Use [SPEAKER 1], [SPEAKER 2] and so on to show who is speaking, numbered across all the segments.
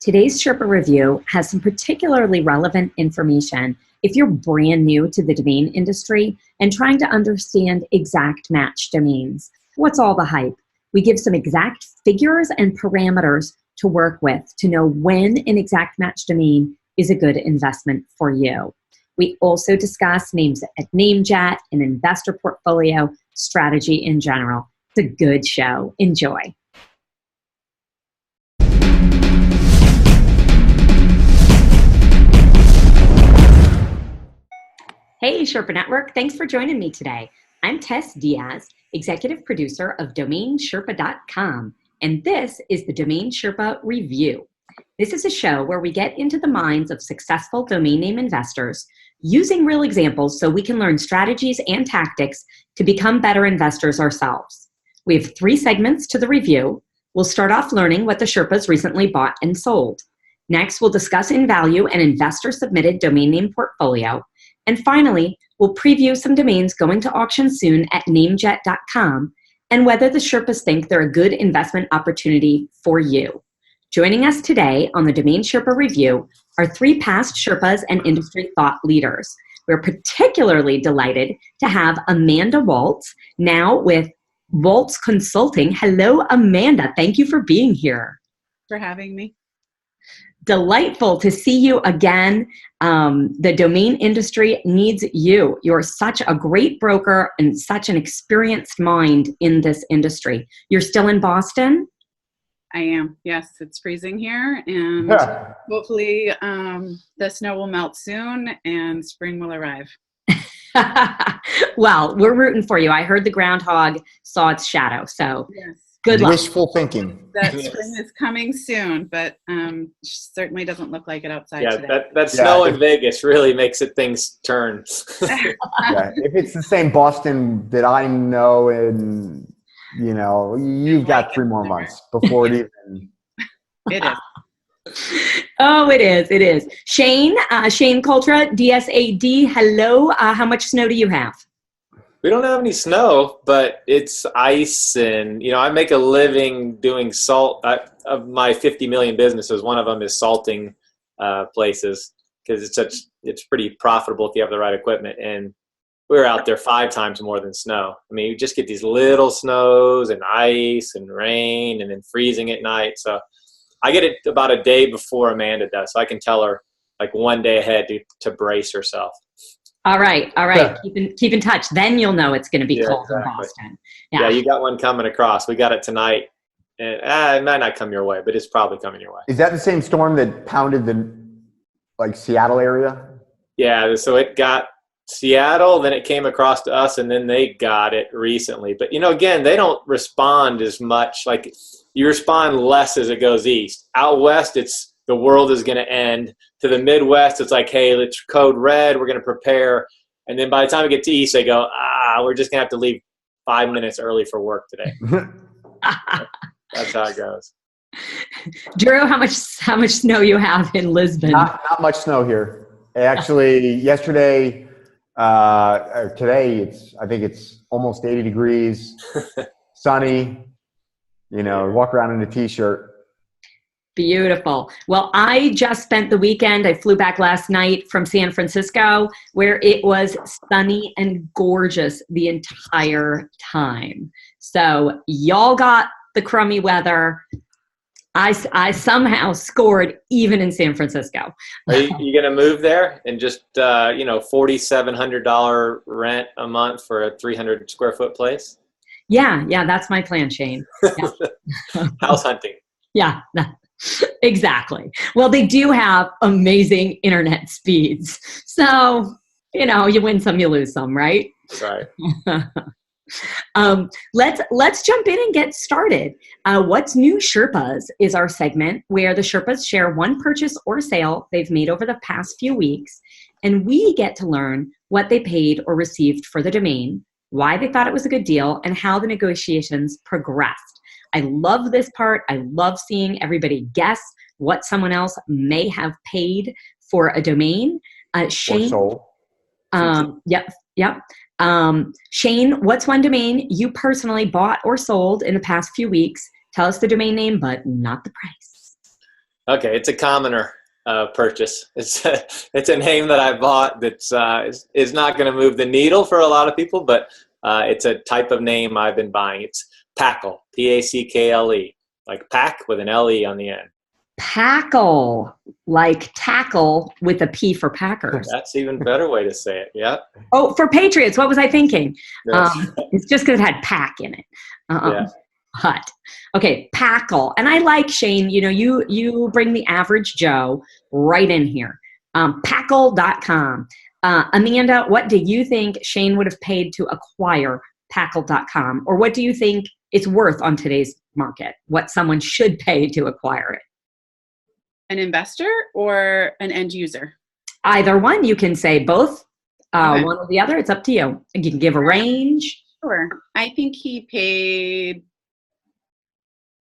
[SPEAKER 1] Today's Sherpa review has some particularly relevant information if you're brand new to the domain industry and trying to understand exact match domains. What's all the hype? We give some exact figures and parameters to work with to know when an exact match domain is a good investment for you. We also discuss names at NameJet, an investor portfolio, strategy in general. It's a good show. Enjoy. Hey, Sherpa Network. Thanks for joining me today. I'm Tess Diaz, executive producer of DomainSherpa.com, and this is the Domain Sherpa Review. This is a show where we get into the minds of successful domain name investors using real examples so we can learn strategies and tactics to become better investors ourselves. We have 3 segments to the review. We'll start off learning what the Sherpas recently bought and sold. Next, we'll discuss in value an investor-submitted domain name portfolio. And finally, we'll preview some domains going to auction soon at NameJet.com and whether the Sherpas think they're a good investment opportunity for you. Joining us today on the Domain Sherpa Review are 3 past Sherpas and industry thought leaders. We're particularly delighted to have Amanda Waltz, now with Waltz Consulting. Hello, Amanda. Thank you for being here.
[SPEAKER 2] For having me.
[SPEAKER 1] Delightful to see you again. The domain industry needs you. You're such a great broker and such an experienced mind in this industry. You're still in Boston?
[SPEAKER 2] I am. Yes, it's freezing here, and hopefully the snow will melt soon and spring will arrive.
[SPEAKER 1] Well, we're rooting for you. I heard the groundhog saw its shadow, so
[SPEAKER 2] yes.
[SPEAKER 1] Good luck.
[SPEAKER 3] Wishful thinking.
[SPEAKER 2] That spring is coming soon, but certainly doesn't look like it outside today.
[SPEAKER 4] That snow in Vegas really makes things turn.
[SPEAKER 3] If it's the same Boston that I know, and you've got 3 more months before it even.
[SPEAKER 2] It is.
[SPEAKER 1] Oh, it is. It is. Shane Cultra, DSAD. Hello. How much snow do you have?
[SPEAKER 4] We don't have any snow, but it's ice, and I make a living doing salt. Of my 50 million businesses, one of them is salting places because it's pretty profitable if you have the right equipment. And we're out there 5 times more than snow. I mean, you just get these little snows and ice and rain, and then freezing at night. So I get it about a day before Amanda does, so I can tell her like one day ahead to brace herself.
[SPEAKER 1] All right. Keep in touch. Then you'll know it's going to be cold in Boston.
[SPEAKER 4] Yeah, you got one coming across. We got it tonight. And it might not come your way, but it's probably coming your way.
[SPEAKER 3] Is that the same storm that pounded the Seattle area? Yeah,
[SPEAKER 4] so it got Seattle, then it came across to us, and then they got it recently. But again, they don't respond as much. Like, you respond less as it goes east. Out west, it's the world is going to end. To the Midwest, it's like, hey, let's code red. We're going to prepare. And then by the time we get to East, they go, we're just going to have to leave 5 minutes early for work today. That's how it goes.
[SPEAKER 1] Drew, how much snow you have in Lisbon?
[SPEAKER 3] Not much snow here. Actually, yesterday, or today, I think it's almost 80 degrees, sunny. Walk around in a t-shirt.
[SPEAKER 1] Beautiful. Well, I just spent the weekend. I flew back last night from San Francisco, where it was sunny and gorgeous the entire time. So y'all got the crummy weather. I somehow scored even in San Francisco.
[SPEAKER 4] Are you going to move there and just, $4,700 rent a month for a 300 square foot place?
[SPEAKER 1] Yeah, that's my plan, Shane. Yeah.
[SPEAKER 4] House hunting.
[SPEAKER 1] Yeah. Exactly. Well, they do have amazing internet speeds. So, you win some, you lose some, right?
[SPEAKER 4] Right.
[SPEAKER 1] Let's jump in and get started. What's New Sherpas is our segment where the Sherpas share one purchase or sale they've made over the past few weeks, and we get to learn what they paid or received for the domain, why they thought it was a good deal, and how the negotiations progressed. I love this part. I love seeing everybody guess what someone else may have paid for a domain. Shane,
[SPEAKER 3] or sold.
[SPEAKER 1] Yep. Shane, what's one domain you personally bought or sold in the past few weeks? Tell us the domain name, but not the price.
[SPEAKER 4] Okay, it's a commoner purchase. It's a name that I bought that's is not going to move the needle for a lot of people, but it's a type of name I've been buying. It's Packle, Packle, like pack with an LE on the end.
[SPEAKER 1] Packle, like tackle with a P for Packers.
[SPEAKER 4] That's even better way to say it. Yeah.
[SPEAKER 1] Oh, for Patriots. What was I thinking?
[SPEAKER 4] Yes.
[SPEAKER 1] It's just because it had pack in it.
[SPEAKER 4] Yeah.
[SPEAKER 1] But okay, Packle. And I like, Shane, you bring the average Joe right in here. Packle.com. Amanda, what do you think Shane would have paid to acquire Packle.com? Or what do you think it's worth on today's market? What someone should pay to acquire it?
[SPEAKER 2] An investor or an end user?
[SPEAKER 1] Either one. You can say both,
[SPEAKER 2] Okay.
[SPEAKER 1] one or the other. It's up to you. You can give a range.
[SPEAKER 2] Sure. I think he paid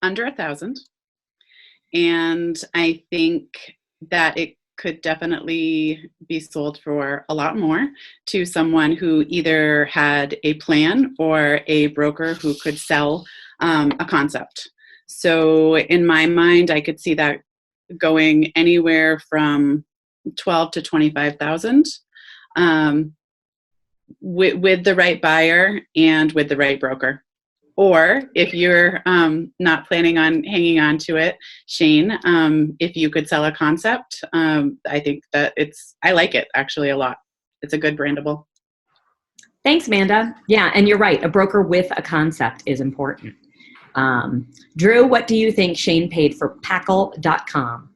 [SPEAKER 2] under 1,000, and I think that it could definitely be sold for a lot more to someone who either had a plan or a broker who could sell a concept. So in my mind, I could see that going anywhere from 12 to 25,000 with the right buyer and with the right broker. Or if you're not planning on hanging on to it, Shane, if you could sell a concept, I think that I like it actually a lot. It's a good brandable.
[SPEAKER 1] Thanks, Amanda. Yeah, and you're right. A broker with a concept is important. Drew, what do you think Shane paid for Packle.com?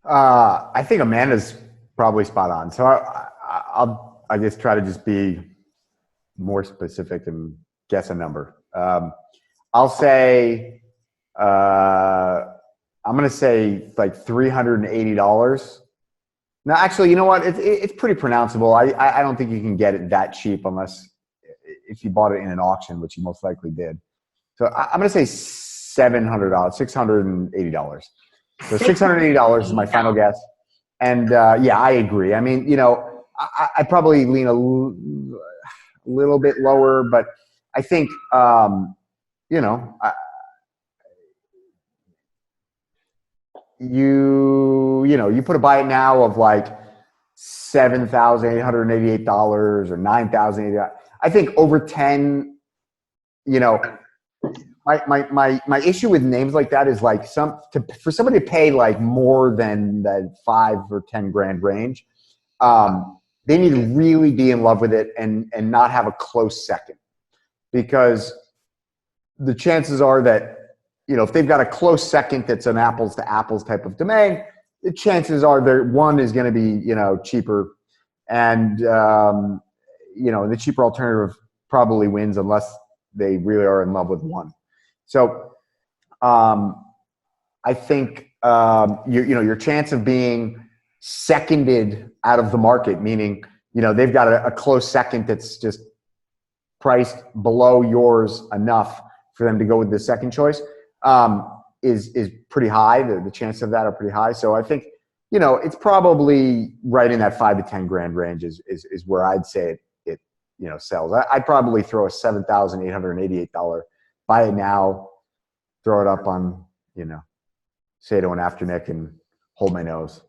[SPEAKER 3] I think Amanda's probably spot on. So I guess try to just be more specific and guess a number. I'll say I'm going to say like $380. No, actually, you know what? It's pretty pronounceable. I don't think you can get it that cheap unless if you bought it in an auction, which you most likely did. So I'm going to say $700, $680. So $680 is my final guess. And yeah, I agree. I mean, I probably lean a little bit lower, but I think, you put a buy it now of like $7,888 or $9,000. I think over 10, my issue with names like that is like for somebody to pay like more than the 5 or 10 grand range, they need to really be in love with it and not have a close second, because the chances are that, if they've got a close second that's an apples to apples type of domain, the chances are that one is going to be, cheaper, and, the cheaper alternative probably wins unless they really are in love with one. So I think, your chance of being seconded out of the market, meaning, they've got a close second that's just priced below yours enough for them to go with the second choice, is pretty high. The chances of that are pretty high. So I think, it's probably right in that 5 to 10 grand range is where I'd say it sells. I'd probably throw a $7,888 buy it now, throw it up on, say to an afternick and hold my nose.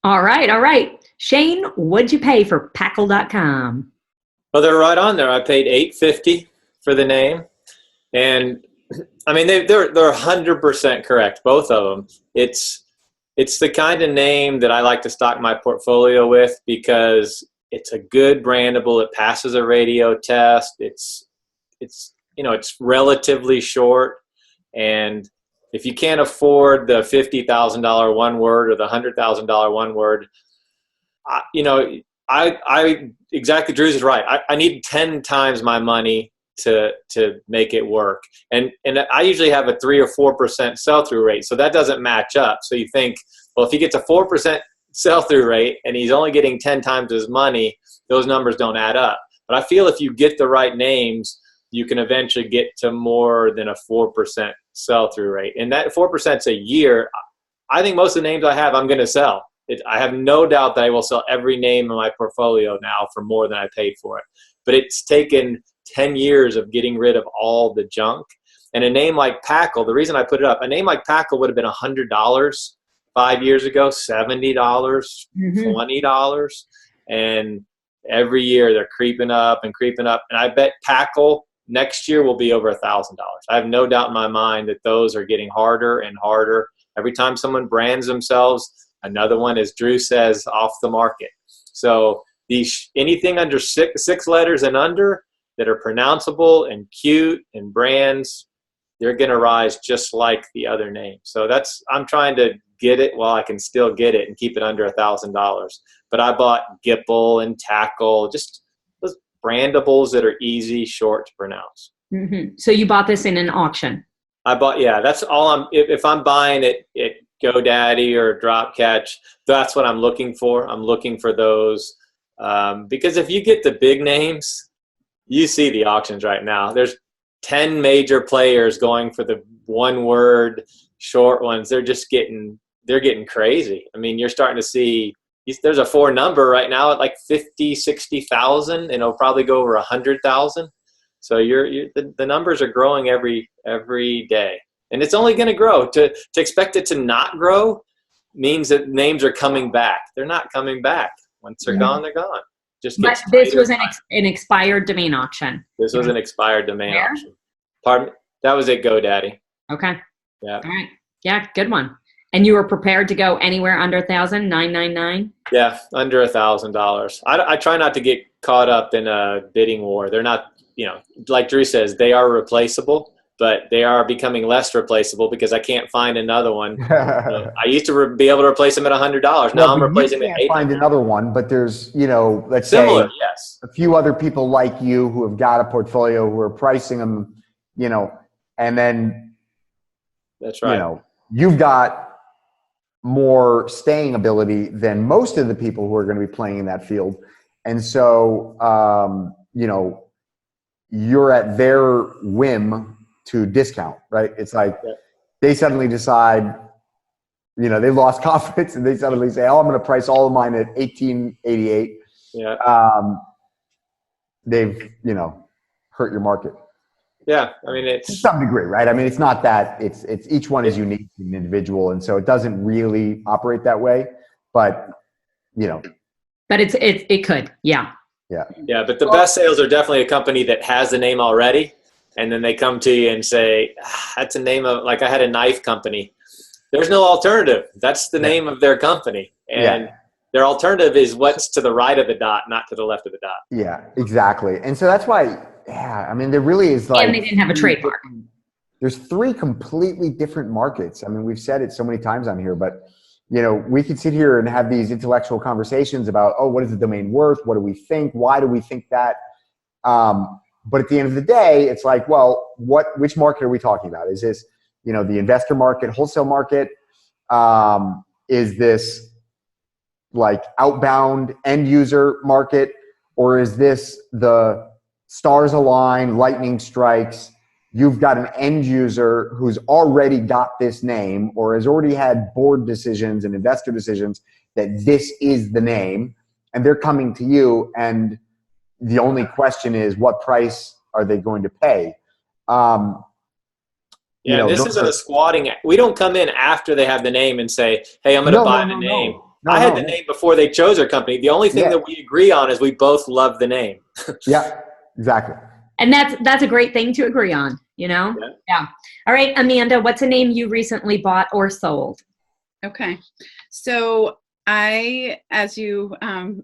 [SPEAKER 1] All right. Shane, what'd you pay for Packle.com?
[SPEAKER 4] Well, they're right on there. I paid $850 for the name, and I mean they're 100% correct, both of them. It's the kind of name that I like to stock my portfolio with because it's a good brandable. It passes a radio test. It's relatively short, and if you can't afford the $50,000 one word or the $100,000 one word, I exactly, Drew's is right. I need 10 times my money to make it work. And I usually have a 3 or 4% sell-through rate. So that doesn't match up. So you think, well, if he gets a 4% sell-through rate and he's only getting 10 times his money, those numbers don't add up. But I feel if you get the right names, you can eventually get to more than a 4% sell-through rate. And that 4% a year, I think most of the names I have, I'm going to sell. I have no doubt that I will sell every name in my portfolio now for more than I paid for it. But it's taken 10 years of getting rid of all the junk. And a name like Packle, the reason I put it up, a name like Packle would have been $100 5 years ago, $70, $20. And every year they're creeping up and creeping up. And I bet Packle next year will be over $1,000. I have no doubt in my mind that those are getting harder and harder. Every time someone brands themselves, another one, as Drew says, off the market. So anything under six letters and under that are pronounceable and cute and brands, they're going to rise just like the other name. So I'm trying to get it while I can still get it and keep it under $1,000. But I bought Gipple and Tackle, just those brandables that are easy, short to pronounce.
[SPEAKER 1] Mm-hmm. So you bought this in an auction?
[SPEAKER 4] That's all if I'm buying it at GoDaddy or Dropcatch, that's what I'm looking for. I'm looking for those. Because if you get the big names, you see the auctions right now. There's 10 major players going for the one word short ones. They're getting crazy. I mean, you're starting to see, there's a 4 number right now at like 50, 60,000, and it'll probably go over 100,000. So the numbers are growing every day, and it's only going to grow. To expect it to not grow means that names are coming back. They're not coming back. Once they're gone, they're gone.
[SPEAKER 1] But this was an expired domain auction.
[SPEAKER 4] This was an expired domain auction. Pardon me? That was at GoDaddy.
[SPEAKER 1] Okay.
[SPEAKER 4] Yeah.
[SPEAKER 1] All right. Yeah, good one. And you were prepared to go anywhere under $1,000, $999?
[SPEAKER 4] Yeah, under $1,000. I try not to get caught up in a bidding war. They're not, like Drew says, they are replaceable, but they are becoming less replaceable because I can't find another one. I used to be able to replace them at $100. Now I'm replacing them at $800.
[SPEAKER 3] Find another one, but there's, let's
[SPEAKER 4] similar,
[SPEAKER 3] say
[SPEAKER 4] yes,
[SPEAKER 3] a few other people like you who have got a portfolio who are pricing them, and then
[SPEAKER 4] that's right.
[SPEAKER 3] You've got more staying ability than most of the people who are going to be playing in that field. And so, you're at their whim to discount, right? It's like they suddenly decide, they lost confidence and they suddenly say, oh, I'm going to price all of mine at $1,888.
[SPEAKER 4] Yeah.
[SPEAKER 3] They've, hurt your market.
[SPEAKER 4] Yeah. I mean, it's
[SPEAKER 3] to some degree, right? I mean, it's not that it's each one is unique and individual. And so it doesn't really operate that way, but
[SPEAKER 1] but it could. Yeah.
[SPEAKER 3] Yeah.
[SPEAKER 4] Yeah. But the best sales are definitely a company that has the name already. And then they come to you and say, that's a name of, like I had a knife company. There's no alternative. That's the name of their company. And their alternative is what's to the right of the dot, not to the left of the dot.
[SPEAKER 3] Yeah, exactly. And so that's why, I mean, there really is like.
[SPEAKER 1] And they didn't have a trademark.
[SPEAKER 3] There's 3 completely different markets. I mean, we've said it so many times on here, but, we could sit here and have these intellectual conversations about, oh, what is the domain worth? What do we think? Why do we think that? But at the end of the day, it's like, well, which market are we talking about? Is this, the investor market, wholesale market? Is this like outbound end user market? Or is this the stars align, lightning strikes? You've got an end user who's already got this name or has already had board decisions and investor decisions that this is the name, and they're coming to you, and the only question is, what price are they going to pay?
[SPEAKER 4] This isn't a squatting. We don't come in after they have the name and say, hey, I'm going to buy the name. I had the name before they chose their company. The only thing that we agree on is we both love the name.
[SPEAKER 3] Yeah, exactly.
[SPEAKER 1] And that's a great thing to agree on, Yeah. All right, Amanda, what's a name you recently bought or sold?
[SPEAKER 2] Okay. So as you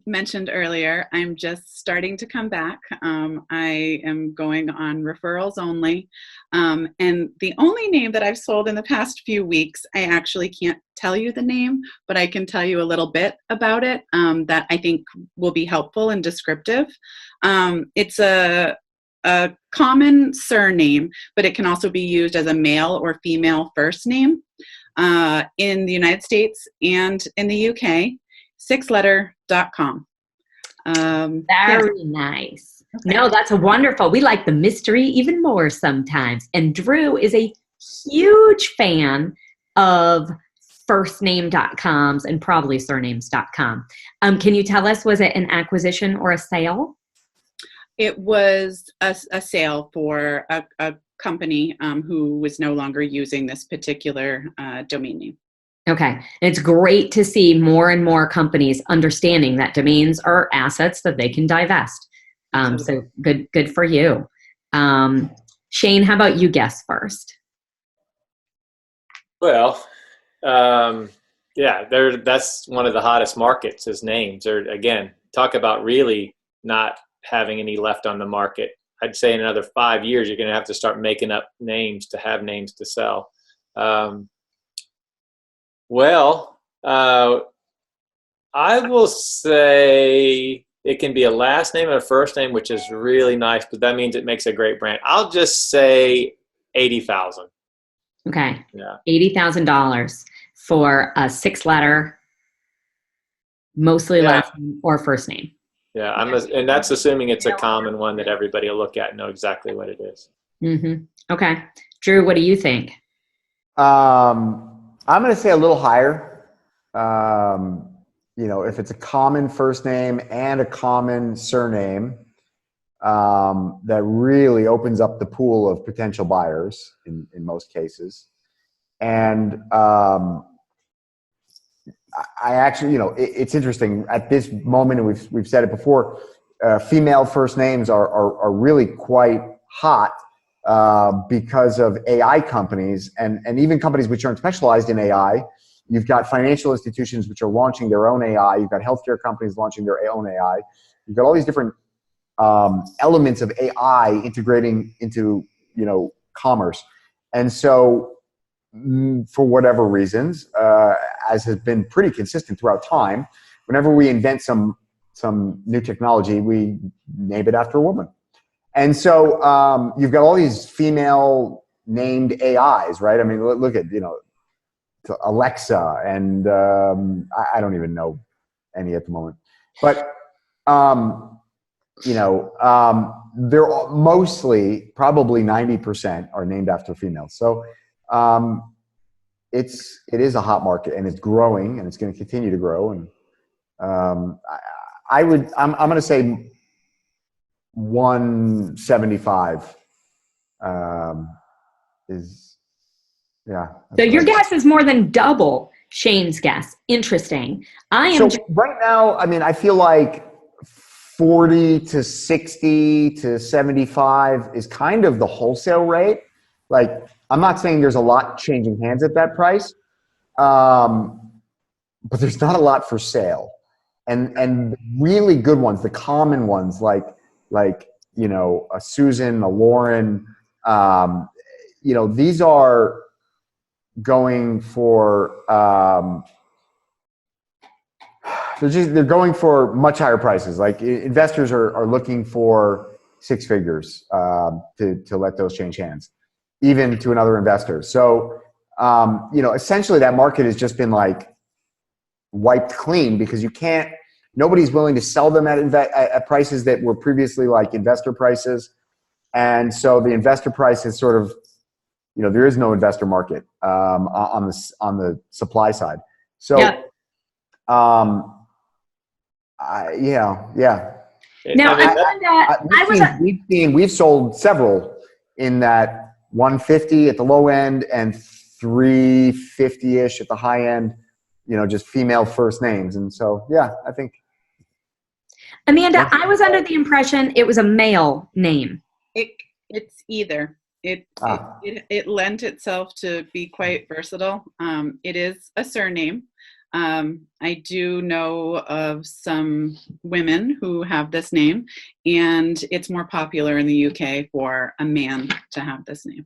[SPEAKER 2] mentioned earlier, I'm just starting to come back. I am going on referrals only. And the only name that I've sold in the past few weeks, I actually can't tell you the name, but I can tell you a little bit about it that I think will be helpful and descriptive. It's a common surname, but it can also be used as a male or female first name. In the United States and in the UK, 6letter.com.
[SPEAKER 1] Very nice. Okay. No, that's wonderful. We like the mystery even more sometimes. And Drew is a huge fan of firstname.coms and probably surnames.com. Can you tell us, was it an acquisition or a sale?
[SPEAKER 2] It was a sale for a company who was no longer using this particular domain name.
[SPEAKER 1] Okay. And it's great to see more and more companies understanding that domains are assets that they can divest. So good for you. Shane, how about you guess first?
[SPEAKER 4] Well, that's one of the hottest markets is names. Or again, talk about really not having any left on the market. I'd say in another 5 years, you're going to have to start making up names to have names to sell. I will say it can be a last name and a first name, which is really nice, but that means it makes a great brand. I'll just say $80,000.
[SPEAKER 1] Okay.
[SPEAKER 4] Yeah.
[SPEAKER 1] $80,000 for a 6-letter, mostly last name or first name.
[SPEAKER 4] Yeah, and that's assuming it's a common one that everybody will look at and know exactly what it is.
[SPEAKER 1] Mm-hmm. Okay. Drew, what do you think?
[SPEAKER 3] I'm going to say a little higher. If it's a common first name and a common surname, that really opens up the pool of potential buyers in most cases. And I actually, it's interesting at this moment, and we've said it before, female first names are really quite hot because of AI companies and even companies which aren't specialized in AI. You've got financial institutions which are launching their own AI. You've got healthcare companies launching their own AI. You've got all these different elements of AI integrating into, commerce. And so for whatever reasons, as has been pretty consistent throughout time, whenever we invent some new technology, we name it after a woman. And so you've got all these female named AIs, right? I mean, look at, Alexa, and I don't even know any at the moment. But, they're mostly, probably 90% are named after females. So it is a hot market, and it's growing, and it's going to continue to grow. And I'm going to say 175 is, yeah.
[SPEAKER 1] So your guess is more than double Shane's guess. Interesting.
[SPEAKER 3] So right now, I mean, I feel like 40 to 60 to 75 is kind of the wholesale rate. Like, I'm not saying there's a lot changing hands at that price, but there's not a lot for sale. And really good ones, the common ones, like a Susan, a Lauren, these are going for they're going for much higher prices. Like, investors are looking for 6 figures to let those change hands, even to another investor. So essentially that market has just been like wiped clean because nobody's willing to sell them at prices that were previously like investor prices. And so the investor price is sort of, there is no investor market on the supply side. So,
[SPEAKER 1] yeah.
[SPEAKER 3] Now, we've sold several in that 150 at the low end and 350-ish at the high end, just female first names. And so, yeah, I think.
[SPEAKER 1] Amanda, I was under the impression it was a male name.
[SPEAKER 2] It's either. It lent itself to be quite versatile. It is a surname. I do know of some women who have this name, and it's more popular in the UK for a man to have this name.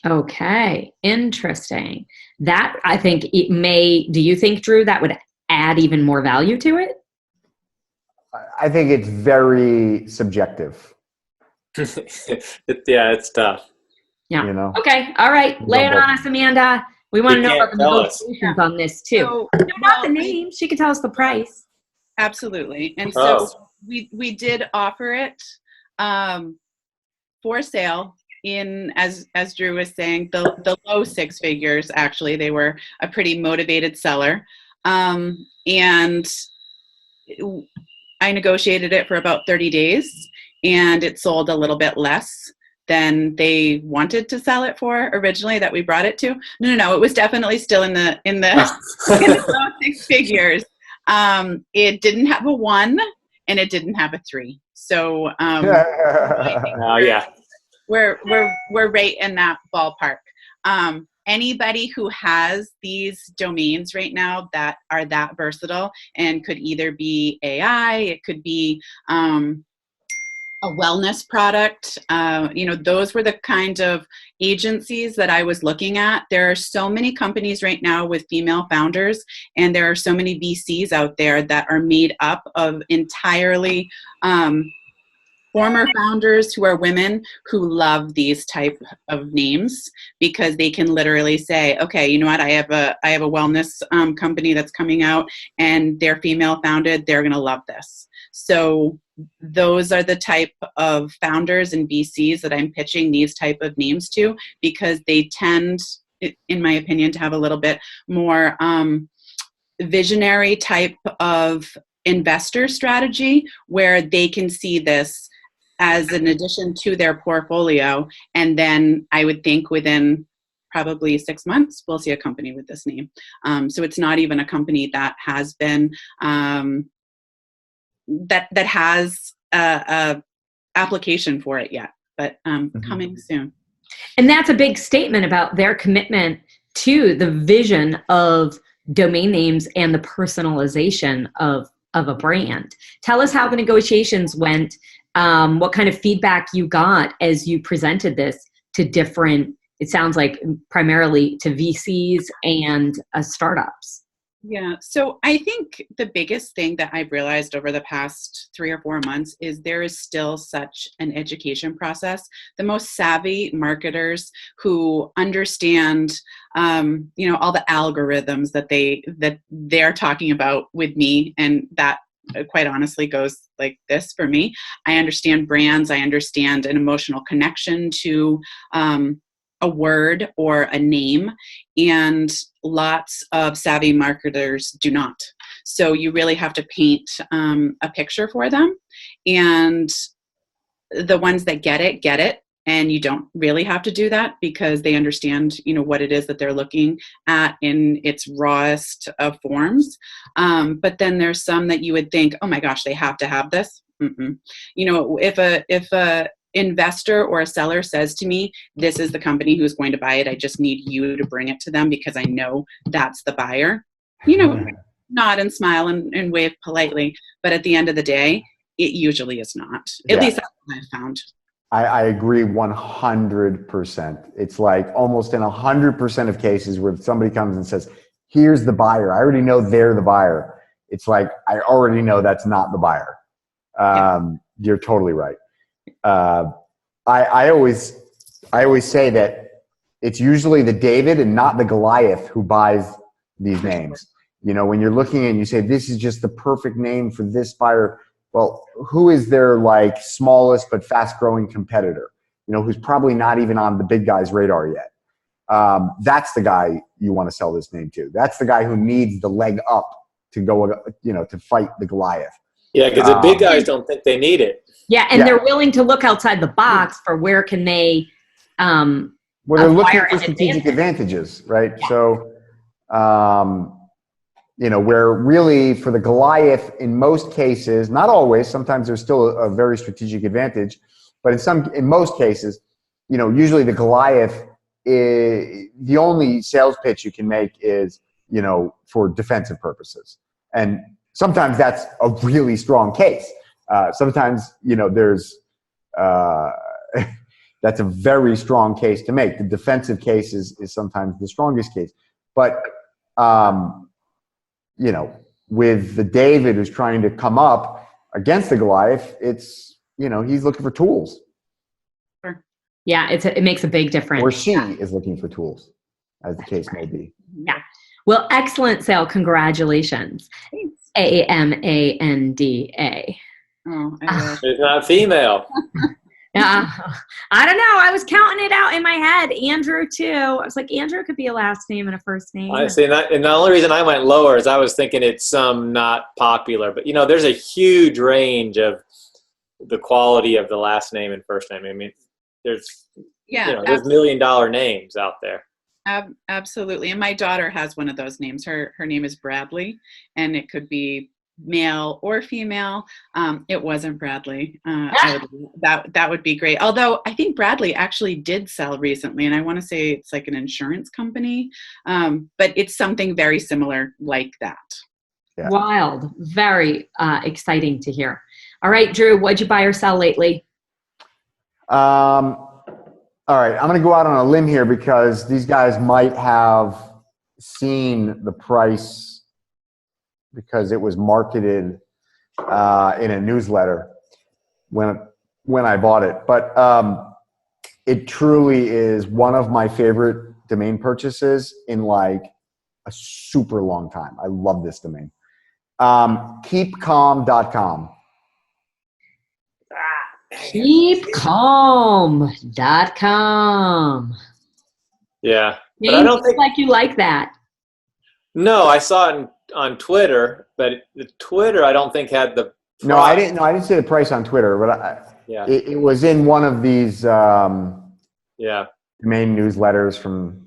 [SPEAKER 1] Okay, interesting. That, I think it may, do you think, Drew, that would add even more value to it?
[SPEAKER 3] I think it's very subjective.
[SPEAKER 4] It's tough.
[SPEAKER 1] Yeah. Okay. All right. Lay it on us, Amanda. We want to know about the negotiations on this too.
[SPEAKER 2] So,
[SPEAKER 1] not the name. She could tell us the price.
[SPEAKER 2] Absolutely. And so we did offer it for sale in, as Drew was saying, the low 6 figures. Actually, they were a pretty motivated seller. And I negotiated it for about 30 days, and it sold a little bit less. than they wanted to sell it for originally that we brought it to. No, it was definitely still in the in the low six figures. It didn't have a 1 and it didn't have a 3. So we're right in that ballpark. Anybody who has these domains right now that are that versatile and could either be AI, it could be a wellness product. Those were the kind of agencies that I was looking at. There are so many companies right now with female founders, and there are so many VCs out there that are made up of entirely former founders who are women who love these type of names because they can literally say, okay, you know what, I have a wellness company that's coming out and they're female founded, they're going to love this. So those are the type of founders and VCs that I'm pitching these type of names to, because they tend, in my opinion, to have a little bit more visionary type of investor strategy where they can see this as an addition to their portfolio. And then I would think within probably 6 months, we'll see a company with this name. So it's not even a company that has been, that has a application for it yet, but coming soon.
[SPEAKER 1] And that's a big statement about their commitment to the vision of domain names and the personalization of a brand. Tell us how the negotiations went, what kind of feedback you got as you presented this to different, it sounds like primarily to VCs and startups.
[SPEAKER 2] Yeah. So I think the biggest thing that I've realized over the past 3 or 4 months is there is still such an education process. The most savvy marketers who understand, all the algorithms that they're talking about with me, and that quite honestly goes like this for me. I understand brands. I understand an emotional connection to a word or a name, and lots of savvy marketers do not. So you really have to paint a picture for them, and the ones that get it, and you don't really have to do that because they understand, what it is that they're looking at in its rawest of forms. But then there's some that you would think, oh my gosh, they have to have this. If a investor or a seller says to me, this is the company who's going to buy it, I just need you to bring it to them because I know that's the buyer, nod and smile and wave politely. But at the end of the day, it usually is not. At least that's what I've found.
[SPEAKER 3] I agree 100%. It's like almost in 100% of cases where somebody comes and says, here's the buyer. I already know they're the buyer. It's like, I already know that's not the buyer. You're totally right. I always say that it's usually the David and not the Goliath who buys these names. When you're looking and you say, this is just the perfect name for this buyer. Well, who is their smallest but fast growing competitor? Who's probably not even on the big guy's radar yet. That's the guy you want to sell this name to. That's the guy who needs the leg up to go, to fight the Goliath.
[SPEAKER 4] Yeah, because the big guys don't think they need it.
[SPEAKER 1] Yeah, and they're willing to look outside the box for where can they
[SPEAKER 3] well, they're looking for strategic advantages, right? Yeah. So, where really for the Goliath, in most cases, not always, sometimes there's still a very strategic advantage, but in most cases, usually the Goliath, the only sales pitch you can make is, for defensive purposes. And sometimes that's a really strong case. Sometimes, there's, that's a very strong case to make. The defensive case is sometimes the strongest case. But, with the David who's trying to come up against the Goliath, it's, he's looking for tools.
[SPEAKER 1] Yeah, it makes a big difference.
[SPEAKER 3] Or she is looking for tools, as the case may be.
[SPEAKER 1] Yeah. Well, excellent sale. Congratulations.
[SPEAKER 2] Thanks.
[SPEAKER 1] AMANDA.
[SPEAKER 2] Oh,
[SPEAKER 4] it's not female.
[SPEAKER 1] I don't know. I was counting it out in my head. Andrew, too. I was like, Andrew could be a last name and a first name.
[SPEAKER 4] I see. And the only reason I went lower is I was thinking it's some not popular. But, there's a huge range of the quality of the last name and first name. I mean, there's
[SPEAKER 2] Yeah,
[SPEAKER 4] there's $1 million names out there.
[SPEAKER 2] absolutely. And my daughter has one of those names. Her name is Bradley, and it could be male or female. It wasn't Bradley. That would be great. Although I think Bradley actually did sell recently, and I want to say it's like an insurance company, but it's something very similar like that.
[SPEAKER 3] Yeah.
[SPEAKER 1] Wild. Very exciting to hear. All right, Drew, what'd you buy or sell lately?
[SPEAKER 3] All right, I'm going to go out on a limb here because these guys might have seen the price because it was marketed in a newsletter when I bought it. But it truly is one of my favorite domain purchases in like a super long time. I love this domain. Keepcalm.com.
[SPEAKER 1] Keepcalm.com.
[SPEAKER 4] Yeah. But
[SPEAKER 1] James,
[SPEAKER 4] I don't think,
[SPEAKER 1] like you like that.
[SPEAKER 4] no, I saw it on Twitter, but the Twitter I don't think had the
[SPEAKER 3] No, I didn't. No, I didn't see the price on Twitter, but it was in one of these domain newsletters from.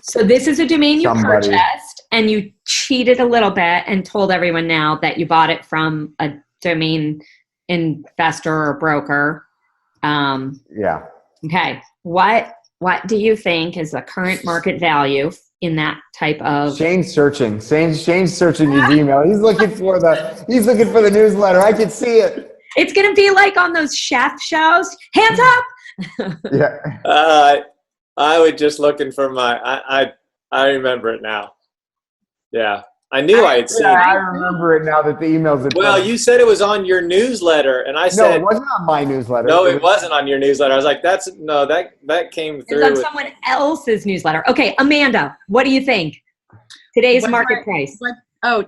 [SPEAKER 1] So this is a domain you
[SPEAKER 3] somebody.
[SPEAKER 1] purchased, and you cheated a little bit and told everyone now that you bought it from a domain investor or broker.
[SPEAKER 3] Yeah.
[SPEAKER 1] Okay. What do you think is the current market value in that type of?
[SPEAKER 3] Shane's searching. Shane's searching his email. He's looking for the newsletter. I can see it.
[SPEAKER 1] It's gonna be like on those chef shows. Hands up.
[SPEAKER 3] Yeah.
[SPEAKER 4] I was just looking for I remember it now. Yeah. I knew I had seen it.
[SPEAKER 3] I remember it now that the emails are.
[SPEAKER 4] Well, you said it was on your newsletter, and I said
[SPEAKER 3] no, it wasn't on my newsletter.
[SPEAKER 4] No, it wasn't on your newsletter. I was like, that came through.
[SPEAKER 1] It's on someone else's newsletter. Okay, Amanda, what do you think? Today's market price.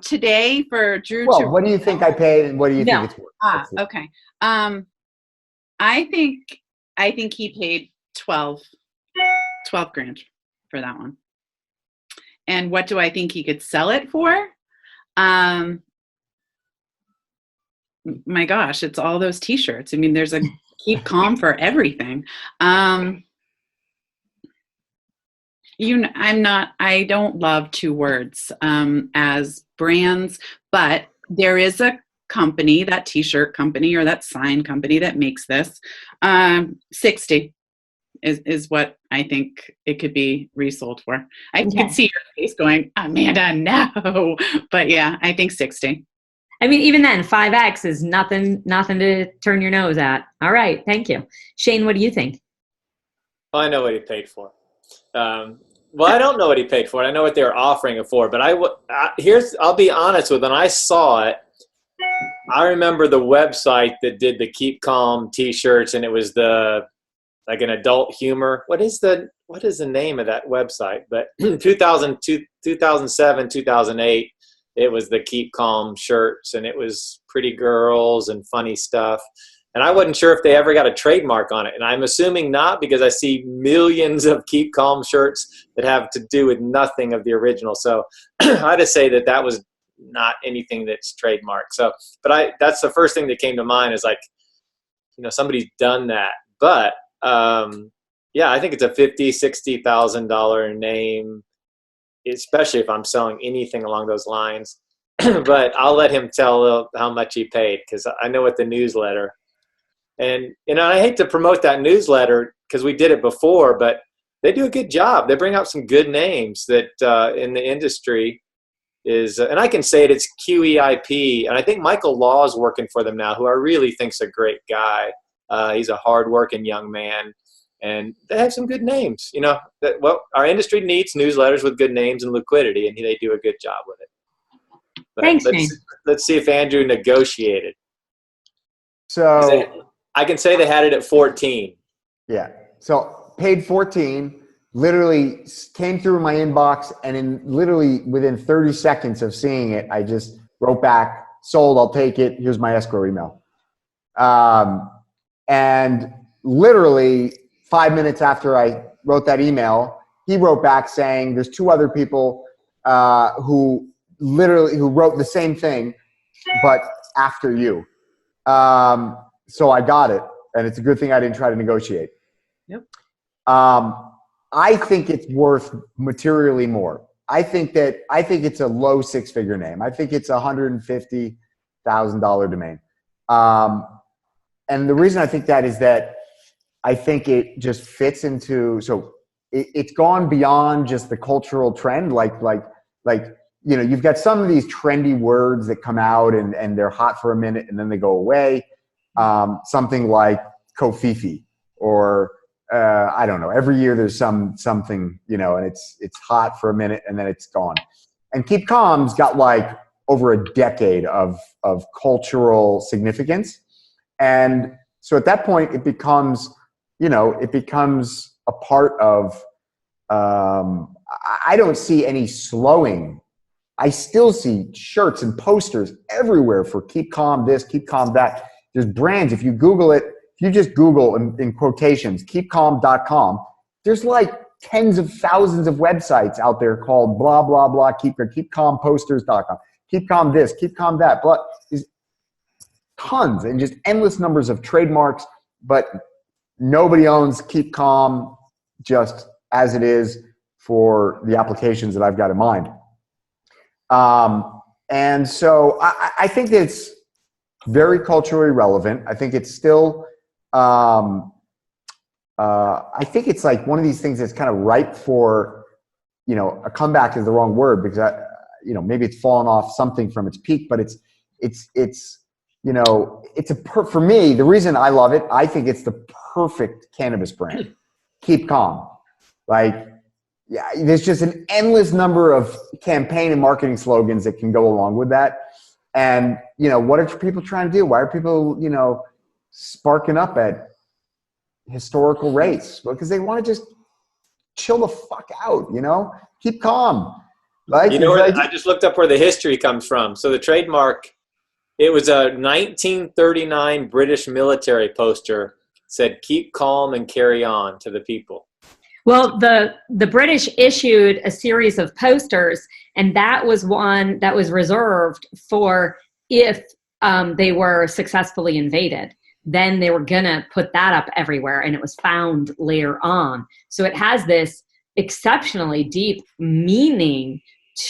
[SPEAKER 2] Today for Drew.
[SPEAKER 3] Well, what do you think I paid, and what do you think it's worth?
[SPEAKER 2] Okay. I think he paid 12 grand for that one. And what do I think he could sell it for? My gosh, it's all those t-shirts. I mean, there's a Keep Calm for everything. I don't love two words as brands, but there is a company, that t-shirt company or that sign company that makes this. 60 is what I think it could be resold for. I could see your face going, Amanda, no. But yeah, I think 60.
[SPEAKER 1] I mean, even then, 5X is nothing to turn your nose at. All right, thank you. Shane, what do you think?
[SPEAKER 4] Oh, I know what he paid for. Well, I don't know what he paid for. I know what they were offering it for. But I'll be honest with you. When I saw it, I remember the website that did the Keep Calm T-shirts, and it was like an adult humor. What is the name of that website? But 2007, 2008, it was the Keep Calm shirts, and it was pretty girls and funny stuff. And I wasn't sure if they ever got a trademark on it. And I'm assuming not, because I see millions of Keep Calm shirts that have to do with nothing of the original. So I just say that was not anything that's trademarked. So, but that's the first thing that came to mind is like, somebody's done that. But yeah, I think it's a $50,000-$60,000 name, especially if I'm selling anything along those lines. But I'll let him tell how much he paid, because I know what the newsletter. And I hate to promote that newsletter because we did it before, but they do a good job. They bring out some good names that in the industry is, and I can say it's QEIP, and I think Michael Law is working for them now, who I really think's a great guy. He's a hard-working young man, and they have some good names. Our industry needs newsletters with good names and liquidity, and they do a good job with it. But
[SPEAKER 1] Thanks, Shane.
[SPEAKER 4] Let's see if Andrew negotiated.
[SPEAKER 3] So
[SPEAKER 4] I can say they had it at 14.
[SPEAKER 3] Yeah. So paid 14, literally came through my inbox, and literally within 30 seconds of seeing it, I just wrote back, sold, I'll take it. Here's my escrow email. And literally 5 minutes after I wrote that email, he wrote back saying there's two other people who wrote the same thing, but after you. So I got it. and it's a good thing I didn't try to negotiate.
[SPEAKER 2] Yep.
[SPEAKER 3] I think it's worth materially more. I think it's a low six-figure name. I think it's $150,000 domain. And the reason I think that is that I think it just fits into, so it's gone beyond just the cultural trend. Like, you've got some of these trendy words that come out and they're hot for a minute and then they go away. Something like Kofifi, or I don't know. Every year there's something, and it's hot for a minute and then it's gone. And Keep Calm's got like over a decade of cultural significance. And so at that point it becomes a part of, I don't see any slowing. I still see shirts and posters everywhere for Keep Calm this, Keep Calm that. There's brands, if you Google it, if you just Google in quotations, keepcalm.com, there's like tens of thousands of websites out there called blah, blah, blah, keepcalmposters.com, Keep Calm this, Keep Calm that, blah. There's tons and just endless numbers of trademarks, but nobody owns Keep Calm just as it is for the applications that I've got in mind. And so I think that it's very culturally relevant. I think it's still, I think it's like one of these things that's kind of ripe for, a comeback is the wrong word because maybe it's fallen off something from its peak, but for me, the reason I love it, I think it's the perfect cannabis brand. Keep Calm. Like, yeah, there's just an endless number of campaign and marketing slogans that can go along with that. And, what are people trying to do? Why are people, sparking up at historical rates? Well, because they want to just chill the fuck out, Keep calm. Like,
[SPEAKER 4] I just looked up where the history comes from. So the trademark, it was a 1939 British military poster, said "Keep calm and carry on" to the people.
[SPEAKER 1] Well, the British issued a series of posters, and that was one that was reserved for if they were successfully invaded. Then they were going to put that up everywhere, and it was found later on. So it has this exceptionally deep meaning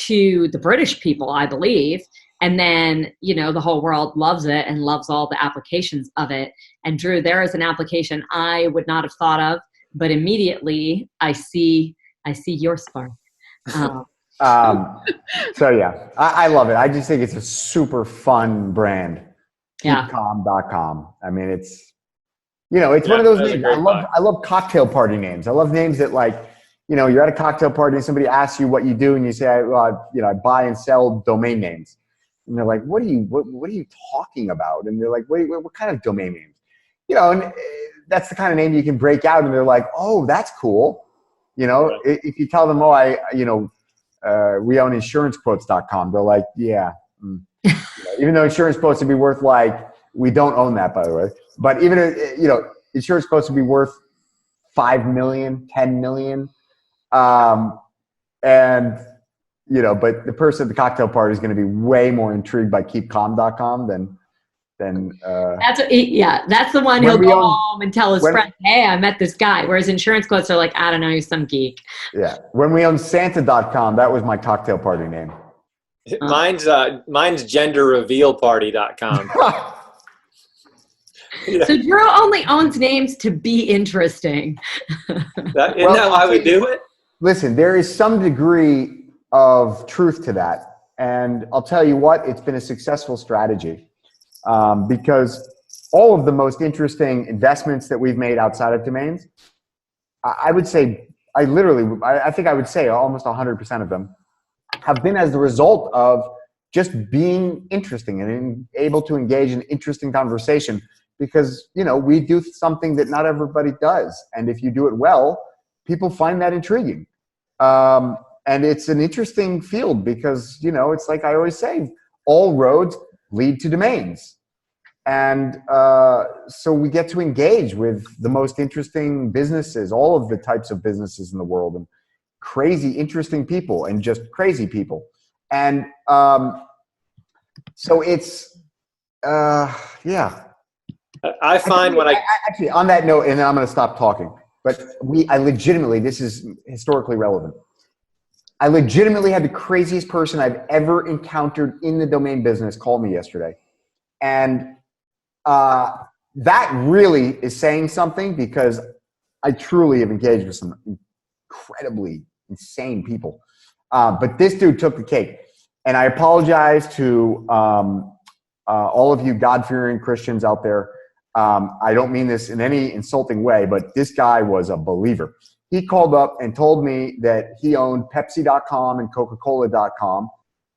[SPEAKER 1] to the British people, I believe. And then, the whole world loves it and loves all the applications of it. And Drew, there is an application I would not have thought of, but immediately I see your spark.
[SPEAKER 3] So yeah, I love it. I just think it's a super fun brand.
[SPEAKER 1] Yeah.
[SPEAKER 3] Keepcalm.com. I mean, it's one of those names. I love cocktail party names. I love names that, like, you're at a cocktail party and somebody asks you what you do and you say, I buy and sell domain names. And they're like, what are you talking about? And they're like, what kind of domain names? And that's the kind of name you can break out, and they're like, oh, that's cool. Right. If you tell them, we own insurancequotes.com, they're like, yeah. Even though insurance quotes would be worth, like, we don't own that, by the way. But even, insurance quotes would be worth 5 million, 10 million. But the person at the cocktail party is going to be way more intrigued by keepcalm.com than
[SPEAKER 1] that's the one he'll go home and tell his friend, hey, I met this guy. Whereas insurance quotes are like, I don't know, he's some geek.
[SPEAKER 3] Yeah. When we owned Santa.com, that was my cocktail party name.
[SPEAKER 4] Mine's genderrevealparty.com.
[SPEAKER 1] Yeah. So Drew only owns names to be interesting.
[SPEAKER 4] Isn't that why we do it?
[SPEAKER 3] Listen, there is some degree of truth to that. And I'll tell you what, it's been a successful strategy. Because all of the most interesting investments that we've made outside of domains, I would say, I think I would say almost 100% of them have been as the result of just being interesting and able to engage in interesting conversation, because, we do something that not everybody does. And if you do it well, people find that intriguing. And it's an interesting field because, it's like I always say, all roads lead to domains. And so we get to engage with the most interesting businesses, all of the types of businesses in the world, and crazy, interesting people, and just crazy people. And so it's,
[SPEAKER 4] I find when
[SPEAKER 3] actually, on that note, and then I'm going to stop talking, but I legitimately, this is historically relevant. I legitimately had the craziest person I've ever encountered in the domain business call me yesterday. And that really is saying something, because I truly have engaged with some incredibly insane people. But this dude took the cake. And I apologize to all of you God-fearing Christians out there. I don't mean this in any insulting way, but this guy was a believer. He called up and told me that he owned Pepsi.com and Coca-Cola.com,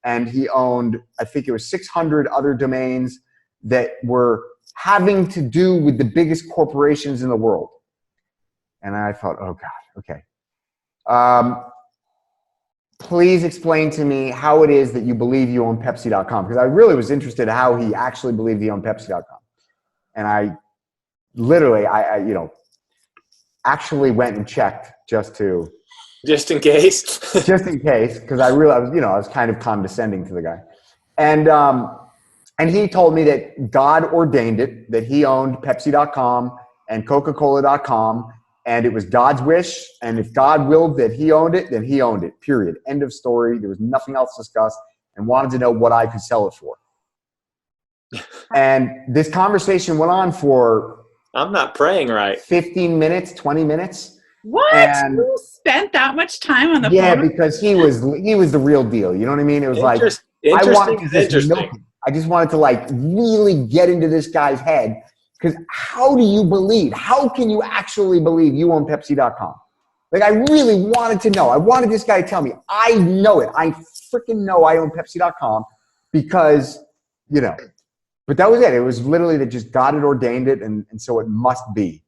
[SPEAKER 3] and he owned, I think it was 600 other domains that were having to do with the biggest corporations in the world. And I thought, oh God, okay. Please explain to me how it is that you believe you own Pepsi.com, because I really was interested in how he actually believed he owned Pepsi.com. And I literally, actually went and checked just
[SPEAKER 4] in case,
[SPEAKER 3] because I realized, I was kind of condescending to the guy. And he told me that God ordained it, that he owned Pepsi.com and Coca-Cola.com, and it was God's wish. And if God willed that he owned it, then he owned it, period. End of story. There was nothing else discussed, and wanted to know what I could sell it for. And this conversation went on for,
[SPEAKER 4] I'm not praying right,
[SPEAKER 3] 15 minutes, 20 minutes.
[SPEAKER 2] What?
[SPEAKER 3] And
[SPEAKER 2] you spent that much time on the phone?
[SPEAKER 3] Yeah, because he was the real deal. You know what I mean? It was like, I wanted to just milk him. I just wanted to really get into this guy's head, because how do you believe? How can you actually believe you own Pepsi.com? I really wanted to know. I wanted this guy to tell me, I know it. I freaking know I own Pepsi.com, because, but that was it. It was literally that just God had ordained it, and so it must be.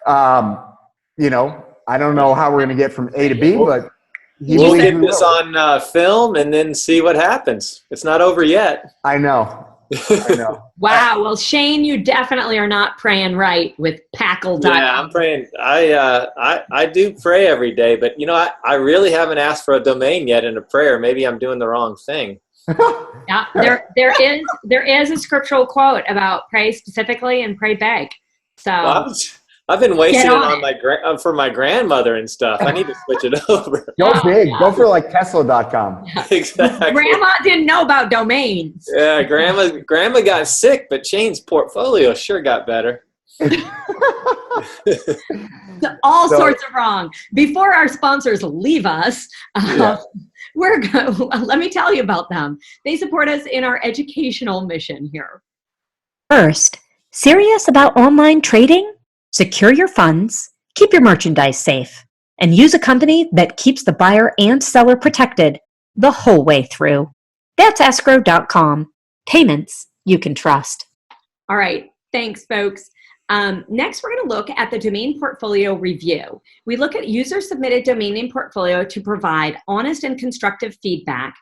[SPEAKER 3] I don't know how we're going to get from A to B, but
[SPEAKER 4] we'll get this on film and then see what happens. It's not over yet.
[SPEAKER 3] I know.
[SPEAKER 1] Wow. Well, Shane, you definitely are not praying right with Packle.com.
[SPEAKER 4] Yeah, I'm praying. I do pray every day, but I really haven't asked for a domain yet in a prayer. Maybe I'm doing the wrong thing.
[SPEAKER 1] Yeah, there is a scriptural quote about pray specifically and pray beg. So
[SPEAKER 4] I've been wasting it on for my grandmother and stuff. I need to switch it over.
[SPEAKER 3] Go big. Go for Tesla.com.
[SPEAKER 1] Yeah.
[SPEAKER 4] Exactly.
[SPEAKER 1] Grandma didn't know about domains.
[SPEAKER 4] Yeah, grandma got sick, but Shane's portfolio sure got better.
[SPEAKER 1] All sorts of wrong. Before our sponsors leave us, let me tell you about them. They support us in our educational mission here.
[SPEAKER 5] First, serious about online trading? Secure your funds, keep your merchandise safe, and use a company that keeps the buyer and seller protected the whole way through. That's escrow.com. Payments you can trust.
[SPEAKER 1] All right. Thanks, folks. Next, we're going to look at the domain portfolio review. We look at user-submitted domain name portfolio to provide honest and constructive feedback,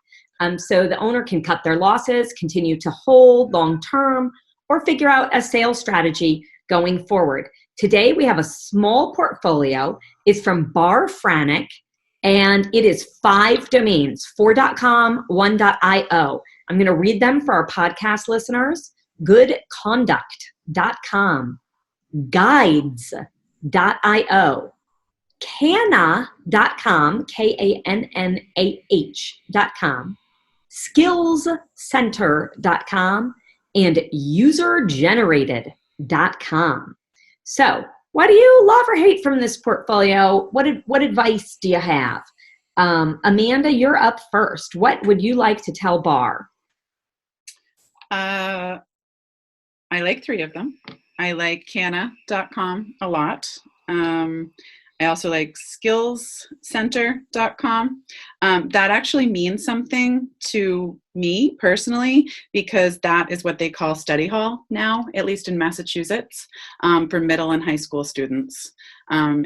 [SPEAKER 1] so the owner can cut their losses, continue to hold long-term, or figure out a sales strategy going forward. Today, we have a small portfolio. It's from Bar Franick, and it is 5 domains, 4.com, 1.io. I'm going to read them for our podcast listeners. Goodconduct.com, guides.io, Canna.com, Kannah.com, skillscenter.com, and usergenerated.com. So, what do you love or hate from this portfolio? What advice do you have? Amanda, you're up first. What would you like to tell Bar?
[SPEAKER 2] I like 3 of them. I like Canna.com a lot. I also like skillscenter.com. That actually means something to me personally, because that is what they call study hall now, at least in Massachusetts, for middle and high school students,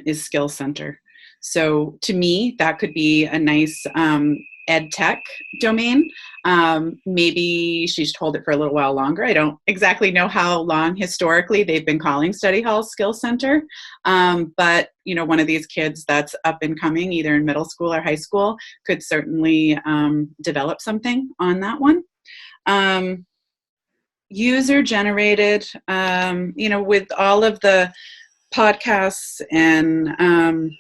[SPEAKER 2] is Skills Center. So to me, that could be a nice ed tech domain. Maybe she's told it for a little while longer. I don't exactly know how long historically they've been calling Study Hall Skills Center. But one of these kids that's up and coming, either in middle school or high school, could certainly develop something on that one. user generated, with all of the podcasts and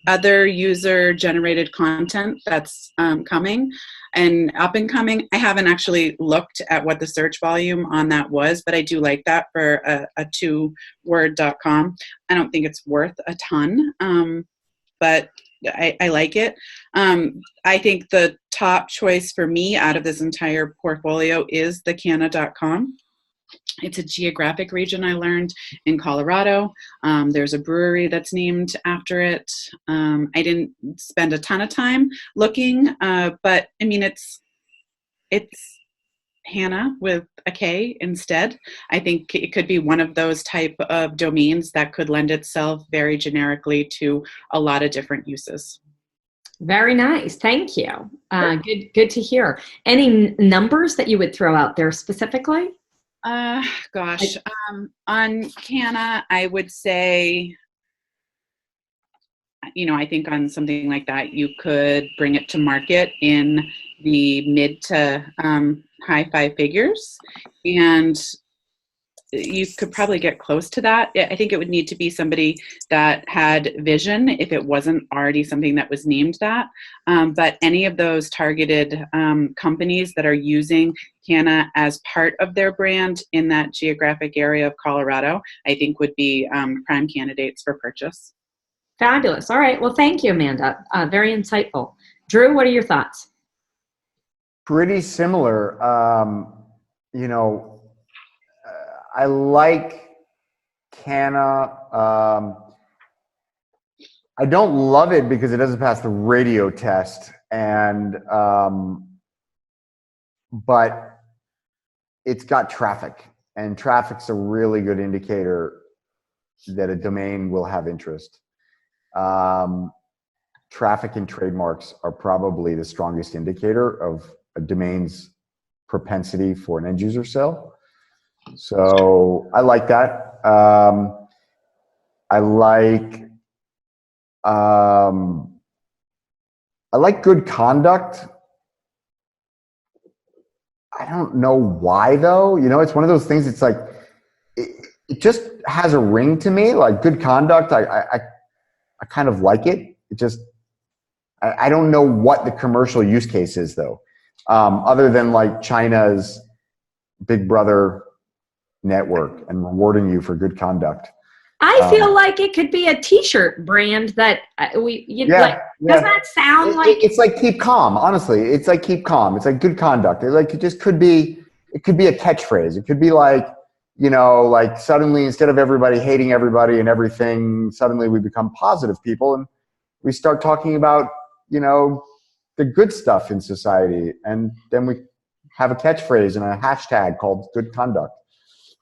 [SPEAKER 2] other user generated content that's coming and up and coming. I haven't actually looked at what the search volume on that was, but I do like that for a 2word.com. I don't think it's worth a ton, but I like it. I think the top choice for me out of this entire portfolio is the Canna.com. It's a geographic region I learned in Colorado. There's a brewery that's named after it. I didn't spend a ton of time looking, but I mean, it's Hannah with a K instead. I think it could be one of those type of domains that could lend itself very generically to a lot of different uses.
[SPEAKER 1] Very nice. Thank you. Good to hear. Any numbers that you would throw out there specifically?
[SPEAKER 2] On Canna, I would say, I think on something like that, you could bring it to market in the mid to high 5 figures, and you could probably get close to that. I think it would need to be somebody that had vision if it wasn't already something that was named that. But any of those targeted companies that are using Canna as part of their brand in that geographic area of Colorado, I think would be prime candidates for purchase.
[SPEAKER 1] Fabulous. All right. Well, thank you, Amanda. Very insightful. Drew, what are your thoughts?
[SPEAKER 3] Pretty similar. I like Canna. I don't love it because it doesn't pass the radio test, but it's got traffic, and traffic's a really good indicator that a domain will have interest. Traffic and trademarks are probably the strongest indicator of a domain's propensity for an end user sale. So I like that. I like good conduct. I don't know why though. It's one of those things. It's like it just has a ring to me. Like good conduct, I kind of like it. It just I don't know what the commercial use case is though, other than like China's Big Brother network and rewarding you for good conduct.
[SPEAKER 1] I feel like it could be a T-shirt brand that doesn't that sound like?
[SPEAKER 3] It's like keep calm. Honestly, it's like keep calm. It's like good conduct. It just could be. It could be a catchphrase. It could be like like suddenly instead of everybody hating everybody and everything, suddenly we become positive people and we start talking about the good stuff in society, and then we have a catchphrase and a hashtag called good conduct.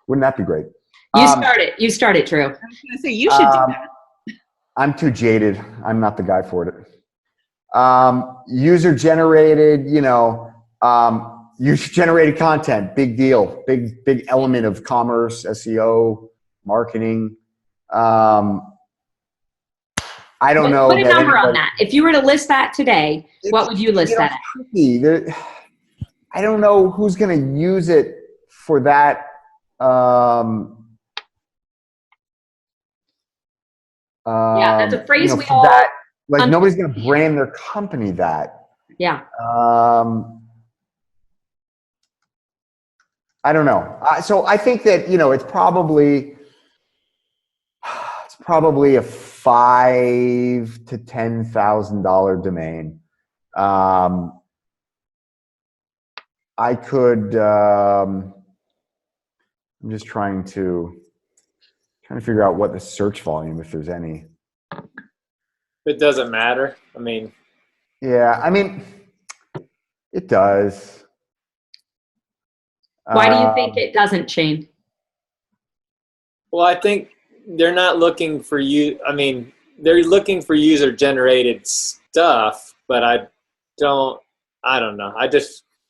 [SPEAKER 3] Wouldn't that be great?
[SPEAKER 1] You start it, Drew.
[SPEAKER 2] I was going to say, you should do that.
[SPEAKER 3] I'm too jaded. I'm not the guy for it. User-generated, user-generated content, big deal. Big element of commerce, SEO, marketing. I don't know.
[SPEAKER 1] Put a number on that. If you were to list that today, what would you list that at?
[SPEAKER 3] Tricky. I don't know who's going to use it for that.
[SPEAKER 1] That's a phrase we all.
[SPEAKER 3] That, nobody's going to brand their company that.
[SPEAKER 1] Yeah.
[SPEAKER 3] I don't know. So I think that it's probably a $5,000 to $10,000 domain. I could. I'm just trying to figure out what the search volume, if there's any.
[SPEAKER 4] It doesn't matter. I mean.
[SPEAKER 3] Yeah, it does.
[SPEAKER 1] Why do you think it doesn't, Shane?
[SPEAKER 4] Well, I think they're not looking for you. They're looking for user-generated stuff, but I don't know.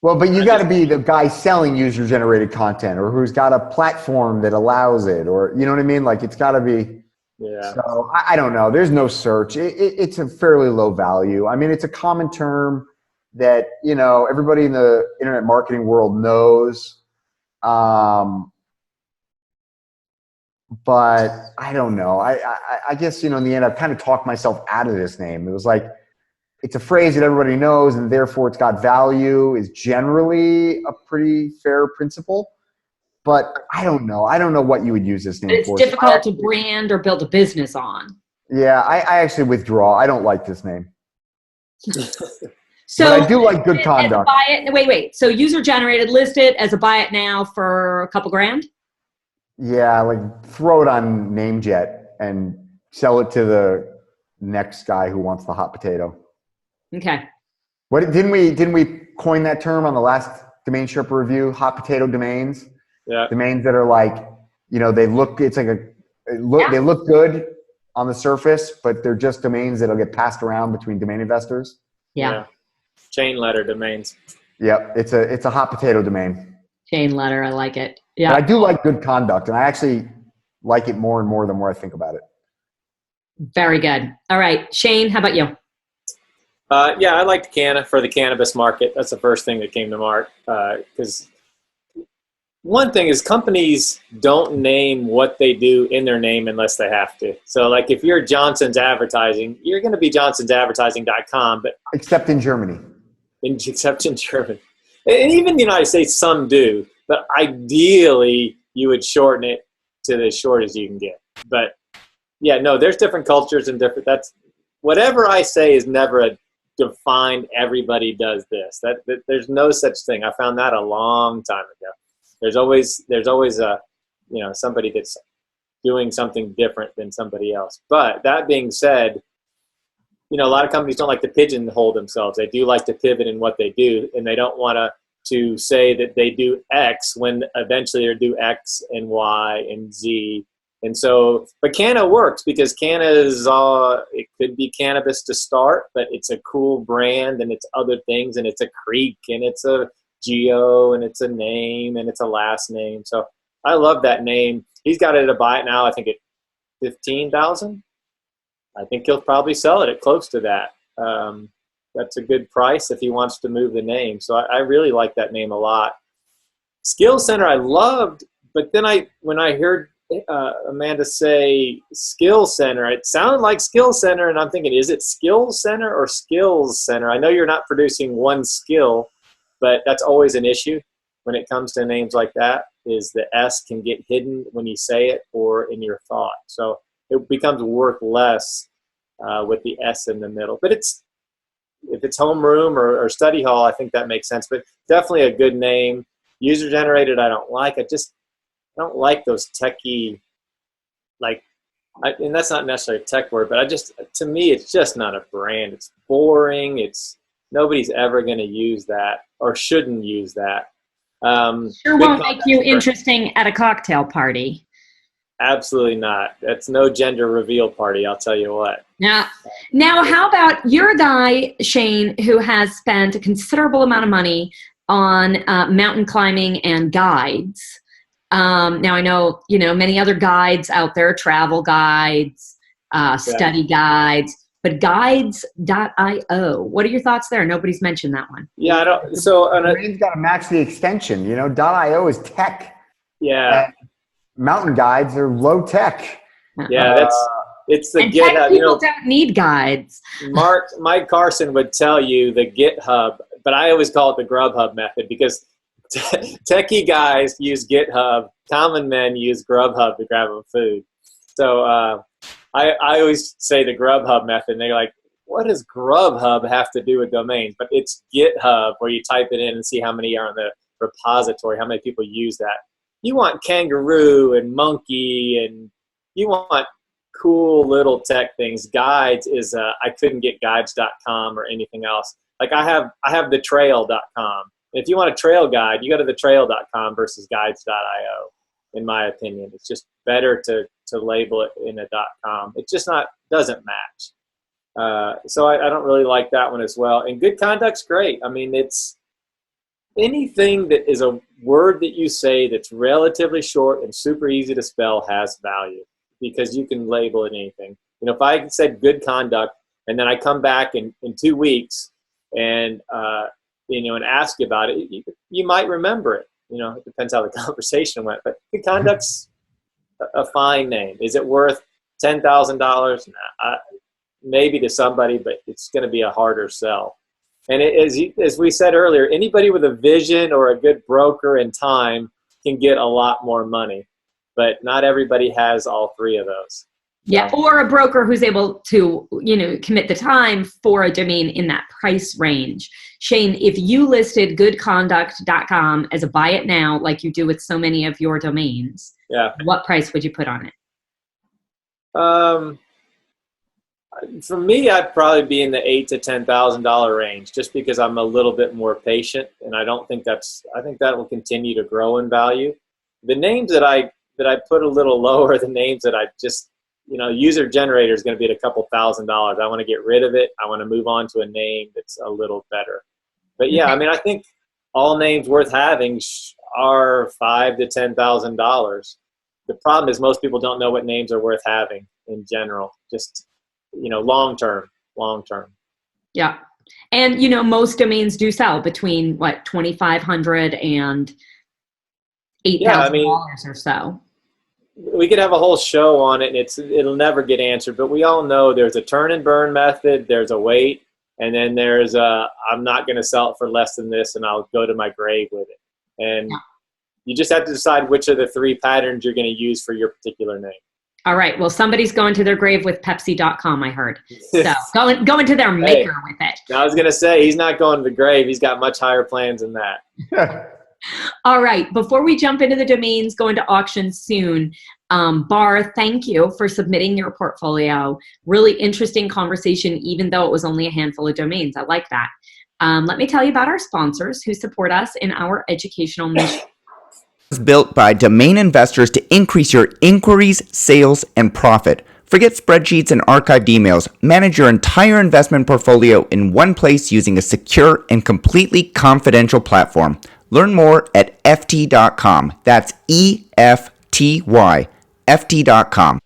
[SPEAKER 3] But you got to be the guy selling user-generated content, or who's got a platform that allows it, or you know what I mean? Like it's got to be.
[SPEAKER 4] Yeah.
[SPEAKER 3] So I don't know. There's no search. It's a fairly low value. It's a common term that everybody in the internet marketing world knows. But I don't know. I guess, in the end, I've kind of talked myself out of this name. It was like, it's a phrase that everybody knows, and therefore it's got value, is generally a pretty fair principle. But I don't know. I don't know what you would use this name
[SPEAKER 1] It's
[SPEAKER 3] for.
[SPEAKER 1] difficult to brand or build a business on.
[SPEAKER 3] Yeah, I actually withdraw. I don't like this name.
[SPEAKER 1] So
[SPEAKER 3] but I do like good conduct.
[SPEAKER 1] Wait. So user generated, list it as a buy it now for a couple grand?
[SPEAKER 3] Yeah, like throw it on NameJet and sell it to the next guy who wants the hot potato.
[SPEAKER 1] Okay.
[SPEAKER 3] What didn't we coin that term on the last Domain Sherpa review? Hot potato domains.
[SPEAKER 4] Yeah.
[SPEAKER 3] Domains that are like, they look. It's like they look good on the surface, but they're just domains that'll get passed around between domain investors.
[SPEAKER 1] Yeah.
[SPEAKER 4] Chain letter domains.
[SPEAKER 3] Yep, it's a hot potato domain.
[SPEAKER 1] Chain letter, I like it. Yeah.
[SPEAKER 3] But I do like good conduct, and I actually like it more and more the more I think about it.
[SPEAKER 1] Very good. All right, Shane, how about you?
[SPEAKER 4] Yeah, I liked Canna for the cannabis market. That's the first thing that came to mind. Because one thing is companies don't name what they do in their name unless they have to. So like if you're Johnson's Advertising, you're going to be johnsonsadvertising.com, but
[SPEAKER 3] except in Germany.
[SPEAKER 4] Except in German. And even in the United States, some do. But ideally, you would shorten it to as short as you can get. But yeah, no, there's different cultures and different. That's whatever I say is never a defined. Everybody does this. That there's no such thing. I found that a long time ago. There's always a somebody that's doing something different than somebody else. But that being said, a lot of companies don't like to pigeonhole themselves. They do like to pivot in what they do, and they don't want to say that they do X when eventually they do X and Y and Z. And so, but Canna works because Canna is it could be cannabis to start, but it's a cool brand and it's other things, and it's a creek and it's a geo and it's a name and it's a last name. So I love that name. He's got it to buy it now, I think at $15,000. I think he'll probably sell it at close to that. That's a good price if he wants to move the name. So I really like that name a lot. Skill Center I loved, but then when I heard Amanda say Skill Center, it sounded like Skill Center, and I'm thinking, is it Skill Center or Skills Center? I know you're not producing one skill, but that's always an issue when it comes to names like that, is the S can get hidden when you say it or in your thought. So it becomes worth less with the S in the middle. But if it's homeroom or study hall, I think that makes sense. But definitely a good name. User generated, I don't like. I don't like those techie, and that's not necessarily a tech word, but to me, it's just not a brand. It's boring. Nobody's ever going to use that or shouldn't use that.
[SPEAKER 1] Sure won't make you interesting at a cocktail party.
[SPEAKER 4] Absolutely not. That's no gender reveal party, I'll tell you what.
[SPEAKER 1] Now, how about you're a guy, Shane, who has spent a considerable amount of money on mountain climbing and guides. Now, I know, many other guides out there, travel guides, study guides, but guides.io. What are your thoughts there? Nobody's mentioned that one.
[SPEAKER 3] Yeah, I don't. So it's got to match the extension. .io is tech.
[SPEAKER 4] Yeah.
[SPEAKER 3] Mountain guides are low tech.
[SPEAKER 4] Yeah, it's the GitHub.
[SPEAKER 1] People don't need guides.
[SPEAKER 4] Mike Carson would tell you the GitHub, but I always call it the Grubhub method because techie guys use GitHub, common men use Grubhub to grab them food. So I always say the Grubhub method, and they're like, what does Grubhub have to do with domains? But it's GitHub where you type it in and see how many are in the repository, how many people use that. You want kangaroo and monkey, and you want cool little tech things. Guides is I couldn't get guides.com or anything else. Like I have the trail.com. If you want a trail guide, you go to the trail.com versus guides.io. In my opinion, it's just better to label it in a .com. It just doesn't match. So I don't really like that one as well. And good conduct's great. I mean, it's anything that is a word that you say that's relatively short and super easy to spell has value because you can label it anything. If I said good conduct and then I come back in 2 weeks and and ask you about it, you might remember it. it depends how the conversation went. But good conduct's a fine name. Is it worth $10,000? Maybe to somebody, but it's going to be a harder sell. And as we said earlier, anybody with a vision or a good broker and time can get a lot more money, but not everybody has all three of those.
[SPEAKER 1] Yeah, or a broker who's able to, commit the time for a domain in that price range. Shane, if you listed goodconduct.com as a buy it now, like you do with so many of your domains, what price would you put on it?
[SPEAKER 4] For me, I'd probably be in the $8,000 to $10,000 range, just because I'm a little bit more patient, and I think that will continue to grow in value. The names that I put a little lower are the names that I just, user generator is going to be at a couple $1,000s. I want to get rid of it. I want to move on to a name that's a little better. But yeah, I think all names worth having are $5,000 to $10,000. The problem is most people don't know what names are worth having in general. Just long term.
[SPEAKER 1] Yeah. And, most domains do sell between $2,500 and $8,000 or so.
[SPEAKER 4] We could have a whole show on it, and it'll never get answered, but we all know there's a turn and burn method, there's a wait, and then there's I'm not going to sell it for less than this, and I'll go to my grave with it. And you just have to decide which of the three patterns you're going to use for your particular name. All
[SPEAKER 1] right. Well, somebody's going to their grave with Pepsi.com, I heard. So going to their maker with it.
[SPEAKER 4] I was going to say, he's not going to the grave. He's got much higher plans than that.
[SPEAKER 1] All right. Before we jump into the domains going to auction soon, Bar, thank you for submitting your portfolio. Really interesting conversation, even though it was only a handful of domains. I like that. Let me tell you about our sponsors who support us in our educational mission.
[SPEAKER 6] Built by domain investors to increase your inquiries, sales, and profit. Forget spreadsheets and archived emails. Manage your entire investment portfolio in one place using a secure and completely confidential platform. Learn more at ft.com. That's EFTY, ft.com.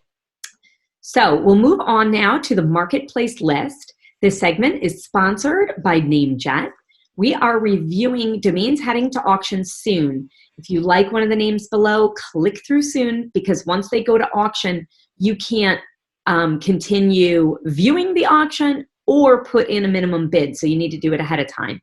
[SPEAKER 1] So we'll move on now to the marketplace list. This segment is sponsored by NameJet. We are reviewing domains heading to auction soon. If you like one of the names below, click through soon, because once they go to auction, you can't continue viewing the auction or put in a minimum bid. So you need to do it ahead of time.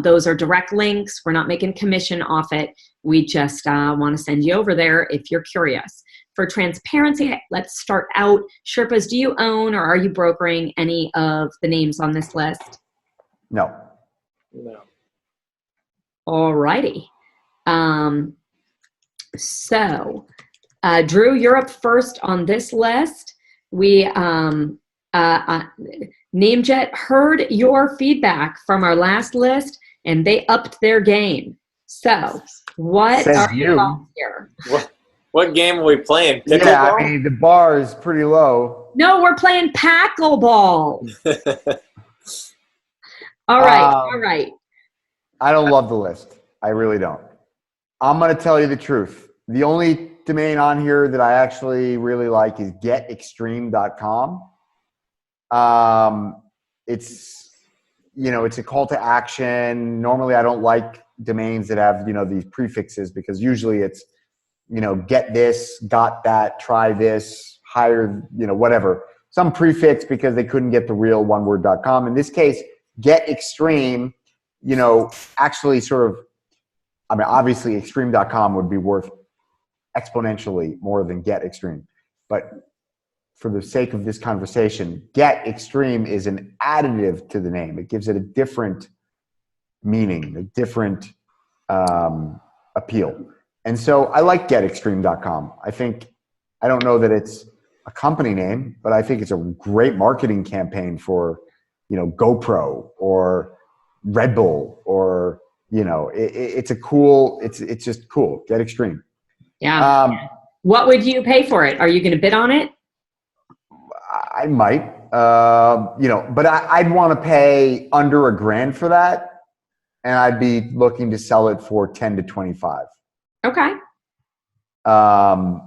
[SPEAKER 1] Those are direct links. We're not making commission off it. We just want to send you over there if you're curious. For transparency, let's start out. Sherpas, do you own or are you brokering any of the names on this list?
[SPEAKER 3] No.
[SPEAKER 1] All righty. Drew, you're up first on this list. We NameJet heard your feedback from our last list, and they upped their game. So, what are your thoughts here?
[SPEAKER 4] What game are we playing? Pickleball?
[SPEAKER 3] Yeah, I mean, the bar is pretty low.
[SPEAKER 1] No, we're playing packleball. All right.
[SPEAKER 3] I don't love the list. I really don't. I'm going to tell you the truth. The only domain on here that I actually really like is getextreme.com. It's a call to action. Normally I don't like domains that have, these prefixes, because usually it's, get this, got that, try this, hire, whatever. Some prefix because they couldn't get the real oneword.com. In this case, get extreme, actually sort of, obviously extreme.com would be worth exponentially more than get extreme. But for the sake of this conversation, get extreme is an additive to the name. It gives it a different meaning, a different appeal. And so I like getextreme.com. I don't know that it's a company name, but I think it's a great marketing campaign for, GoPro or Red Bull, or, it's just cool. Get extreme.
[SPEAKER 1] Yeah. What would you pay for it? Are you going to bid on it?
[SPEAKER 3] I might, but I'd want to pay under $1,000 for that, and I'd be looking to sell it for 10 to 25.
[SPEAKER 1] Okay.
[SPEAKER 3] I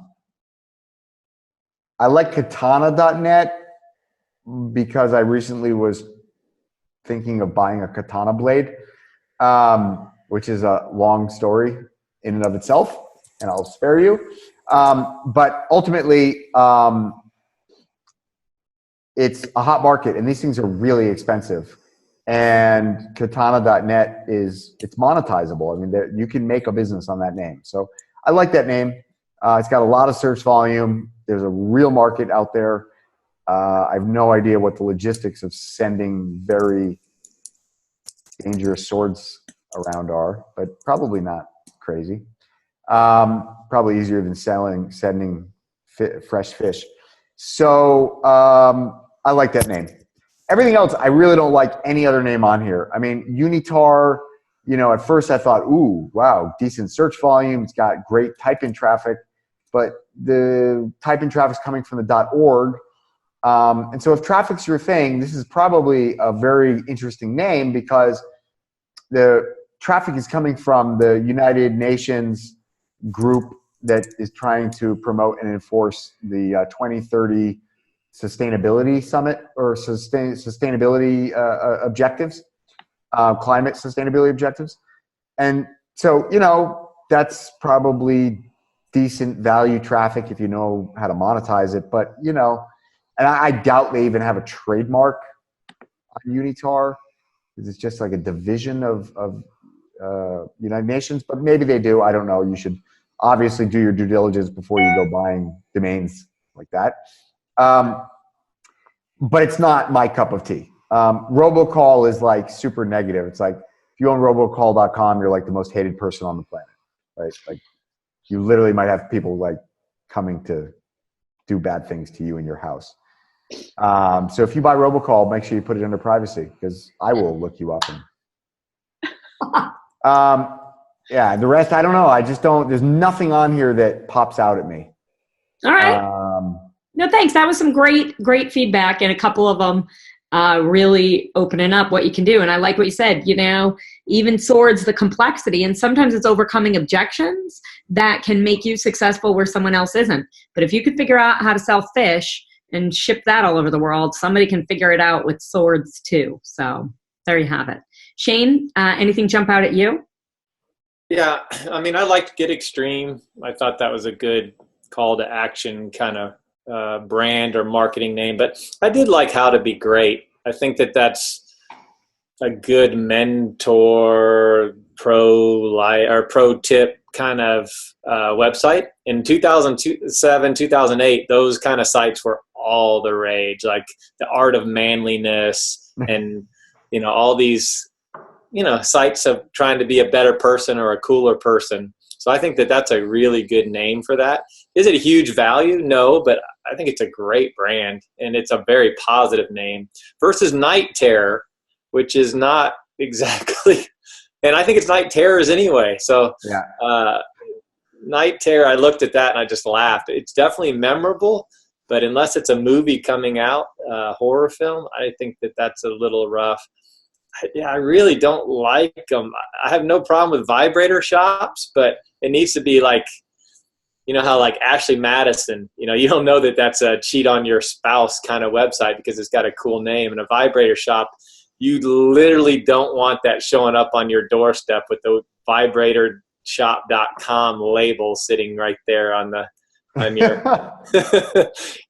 [SPEAKER 3] like katana.net because I recently was thinking of buying a katana blade, which is a long story. in and of itself, and I'll spare you. But ultimately, it's a hot market, and these things are really expensive. And katana.net it's monetizable. I mean, you can make a business on that name. So I like that name. It's got a lot of search volume. There's a real market out there. I have no idea what the logistics of sending very dangerous swords around are, but probably not crazy. Probably easier than sending fresh fish. So I like that name. Everything else, I really don't like any other name on here. I mean, Unitar, at first I thought, ooh, wow, decent search volume. It's got great type-in traffic, but the type-in traffic's coming from the .org. And so if traffic's your thing, this is probably a very interesting name because the traffic is coming from the United Nations group that is trying to promote and enforce the 2030 Sustainability Summit or sustainability objectives, climate sustainability objectives. And so, that's probably decent value traffic if you know how to monetize it. But, and I doubt they even have a trademark on Unitar because it's just like a division of United Nations. But maybe they do. I don't know. You should obviously do your due diligence before you go buying domains like that. But it's not my cup of tea. Robocall is like super negative. It's like if you own robocall.com, you're like the most hated person on the planet, right? Like you literally might have people like coming to do bad things to you in your house. So if you buy robocall, make sure you put it under privacy because I will look you up. And, yeah, the rest, I don't know. I just don't, there's nothing on here that pops out at me.
[SPEAKER 1] All right. No, thanks. That was some great feedback, and a couple of them really opening up what you can do. And I like what you said, even swords, the complexity, and sometimes it's overcoming objections that can make you successful where someone else isn't. But if you could figure out how to sell fish and ship that all over the world, somebody can figure it out with swords too. So there you have it. Shane, anything jump out at you?
[SPEAKER 4] Yeah, I mean, I liked Get Extreme. I thought that was a good call to action kind of brand or marketing name, but I did like How to Be Great. I think that's a good mentor, pro tip kind of website. In 2007, 2008, those kind of sites were all the rage, like the Art of Manliness and, all these, sites of trying to be a better person or a cooler person. So I think that that's a really good name for that. Is it a huge value? No, but I think it's a great brand and it's a very positive name versus Night Terror, which is not exactly, and I think it's Night Terrors anyway. So yeah. Night Terror, I looked at that and I just laughed. It's definitely memorable, but unless it's a movie coming out, horror film, I think that that's a little rough. Yeah, I really don't like them. I have no problem with vibrator shops, but it needs to be like, how like Ashley Madison, you don't know that that's a cheat on your spouse kind of website because it's got a cool name. And a vibrator shop, you literally don't want that showing up on your doorstep with the vibratorshop.com label sitting right there on your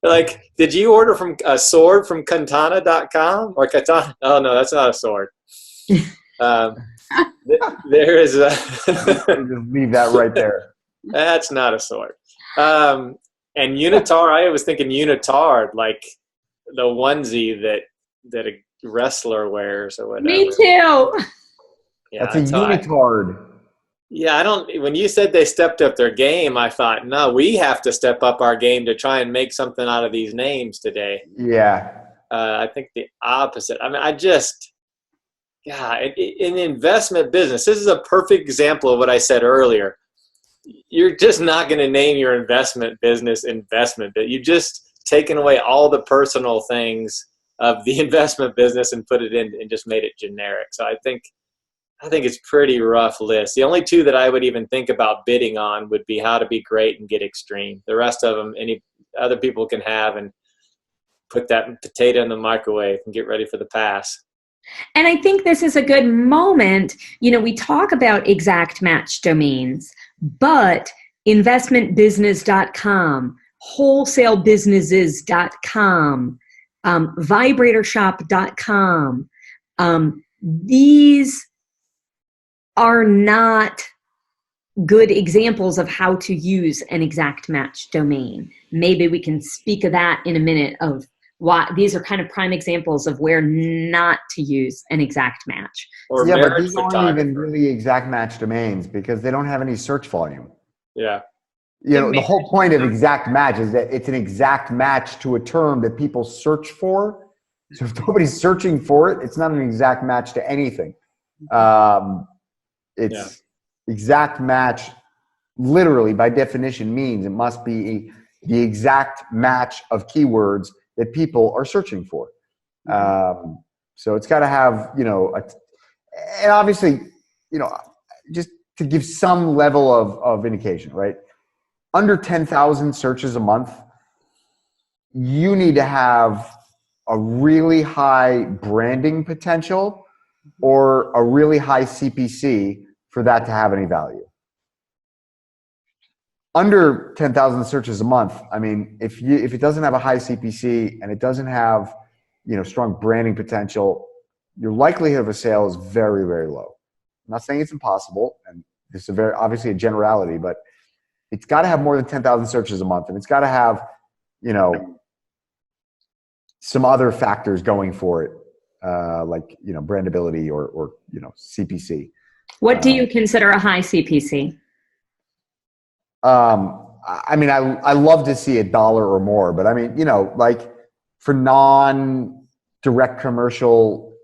[SPEAKER 4] like, did you order from a sword from katana.com or katana? Oh no, that's not a sword. There is a
[SPEAKER 3] just leave that right there.
[SPEAKER 4] That's not a sword. And Unitar, I was thinking Unitard, like the onesie that a wrestler wears or whatever.
[SPEAKER 1] Me too.
[SPEAKER 3] Yeah, that's a unitard.
[SPEAKER 4] When you said they stepped up their game, I thought, no, we have to step up our game to try and make something out of these names today.
[SPEAKER 3] Yeah.
[SPEAKER 4] I think the opposite. I mean, in the investment business, this is a perfect example of what I said earlier. You're just not going to name your investment business investment. You've just taken away all the personal things of the investment business and put it in and just made it generic. So I think it's pretty rough list. The only two that I would even think about bidding on would be How to Be Great and Get Extreme. The rest of them, any other people can have and put that potato in the microwave and get ready for the pass.
[SPEAKER 1] And I think this is a good moment. We talk about exact match domains, but investmentbusiness.com, wholesalebusinesses.com, vibratorshop.com, these are not good examples of how to use an exact match domain. Maybe we can speak of that in a minute, of why these are kind of prime examples of where not to use an exact match.
[SPEAKER 4] Or
[SPEAKER 3] Yeah, but
[SPEAKER 4] marriage
[SPEAKER 3] these aren't
[SPEAKER 4] photographer.
[SPEAKER 3] even really exact match domains because they don't have any search volume.
[SPEAKER 4] Yeah.
[SPEAKER 3] You know, the whole point of exact match is that it's an exact match to a term that people search for. So if nobody's searching for it, it's not an exact match to anything. It's exact match, literally by definition, means it must be the exact match of keywords that people are searching for. So it's got to have, you know, and obviously, you know, just to give some level of indication, right? Under 10,000 searches a month, you need to have a really high branding potential or a really high CPC for that to have any value. Under 10,000 searches a month, I mean, if it doesn't have a high CPC and it doesn't have, you know, strong branding potential, your likelihood of a sale is very, very low. I'm not saying it's impossible, and this is obviously a generality, but it's got to have more than 10,000 searches a month, and it's got to have, you know, some other factors going for it, like, you know, brandability or you know, CPC.
[SPEAKER 1] What do you consider a high CPC?
[SPEAKER 3] I mean, I love to see $1 or more, but I mean, you know, like for non-direct commercial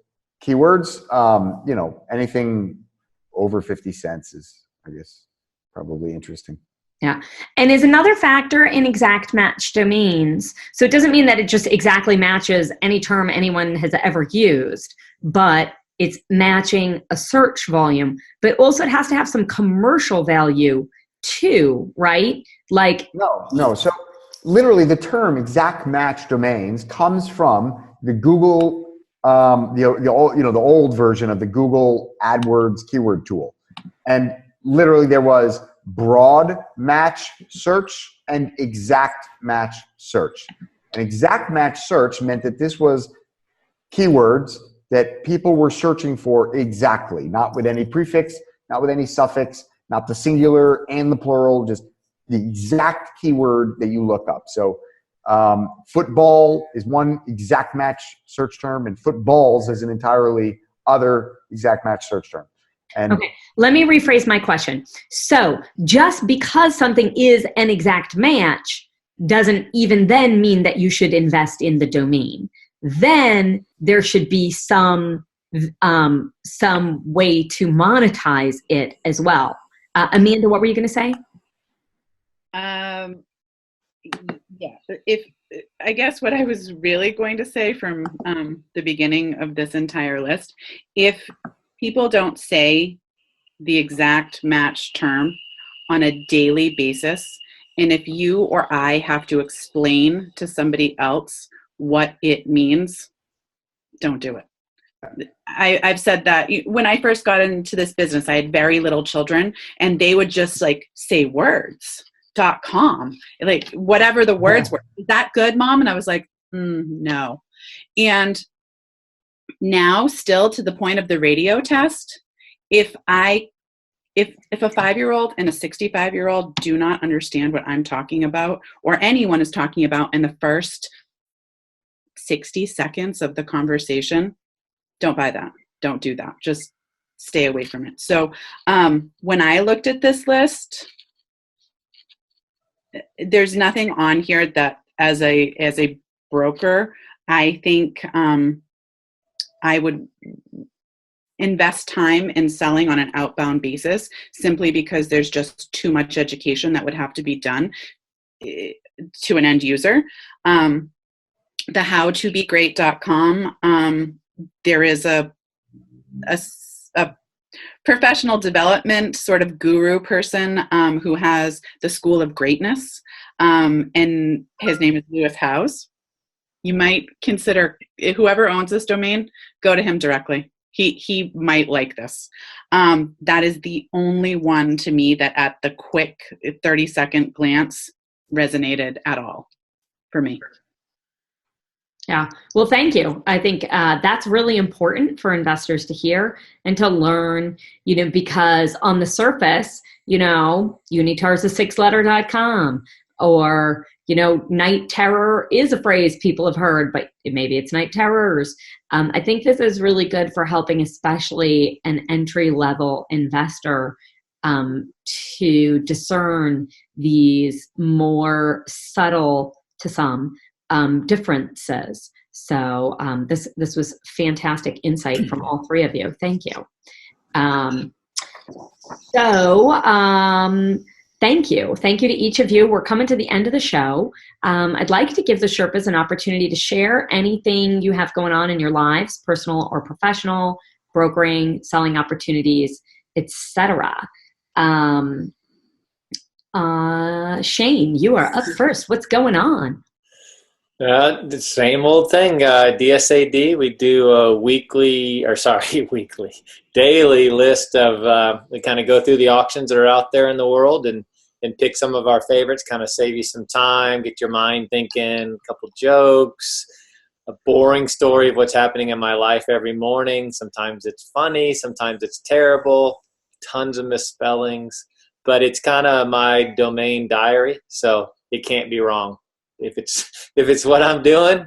[SPEAKER 3] keywords, you know, anything over 50 cents is, I guess, probably interesting.
[SPEAKER 1] Yeah. And is another factor in exact match domains. So it doesn't mean that it just exactly matches any term anyone has ever used, but it's matching a search volume, but also it has to have some commercial value too, right? Like
[SPEAKER 3] no. So literally the term exact match domains comes from the Google, the old version of the Google AdWords keyword tool. And literally there was broad match search and exact match search. An exact match search meant that this was keywords that people were searching for exactly, not with any prefix, not with any suffix, not the singular and the plural, just the exact keyword that you look up. So football is one exact match search term, and footballs is an entirely other exact match search term. And
[SPEAKER 1] okay, let me rephrase my question. So just because something is an exact match doesn't even then mean that you should invest in the domain. Then there should be some way to monetize it as well. Amanda, what were you going to say?
[SPEAKER 2] Yeah, if I guess what I was really going to say from the beginning of this entire list, if people don't say the exact match term on a daily basis, and if you or I have to explain to somebody else what it means, don't do it. I've said that when I first got into this business, I had very little children, and they would just like say words.com, like whatever the words were. Is that good, Mom? And I was like, no. And now, still to the point of the radio test, if a 5-year-old and a 65-year-old do not understand what I'm talking about, or anyone is talking about in the first 60 seconds of the conversation, don't buy that. Don't do that. Just stay away from it. So when I looked at this list, there's nothing on here that as a broker, I think I would invest time in selling on an outbound basis, simply because there's just too much education that would have to be done to an end user. The howtobegreat.com, there is a professional development sort of guru person who has the School of Greatness, and his name is Lewis Howes. You might consider, whoever owns this domain, go to him directly. he might like this. That is the only one to me that at the quick 30-second glance resonated at all for me.
[SPEAKER 1] Yeah. Well, thank you. I think that's really important for investors to hear and to learn, because on the surface, Unitar's a 6letter.com, or, night terror is a phrase people have heard, but maybe it's night terrors. I think this is really good for helping, especially an entry-level investor, to discern these more subtle, to some, differences. So this was fantastic insight from all three of you. Thank you. Thank you. Thank you to each of you. We're coming to the end of the show. I'd like to give the Sherpas an opportunity to share anything you have going on in your lives, personal or professional, brokering, selling opportunities, etc. Shane, you are up first. What's going on?
[SPEAKER 4] The same old thing. DSAD, we do a daily list of, we kind of go through the auctions that are out there in the world and pick some of our favorites, kind of save you some time, get your mind thinking, a couple jokes, a boring story of what's happening in my life every morning. Sometimes it's funny, sometimes it's terrible, tons of misspellings, but it's kind of my domain diary, so it can't be wrong. If it's what I'm doing,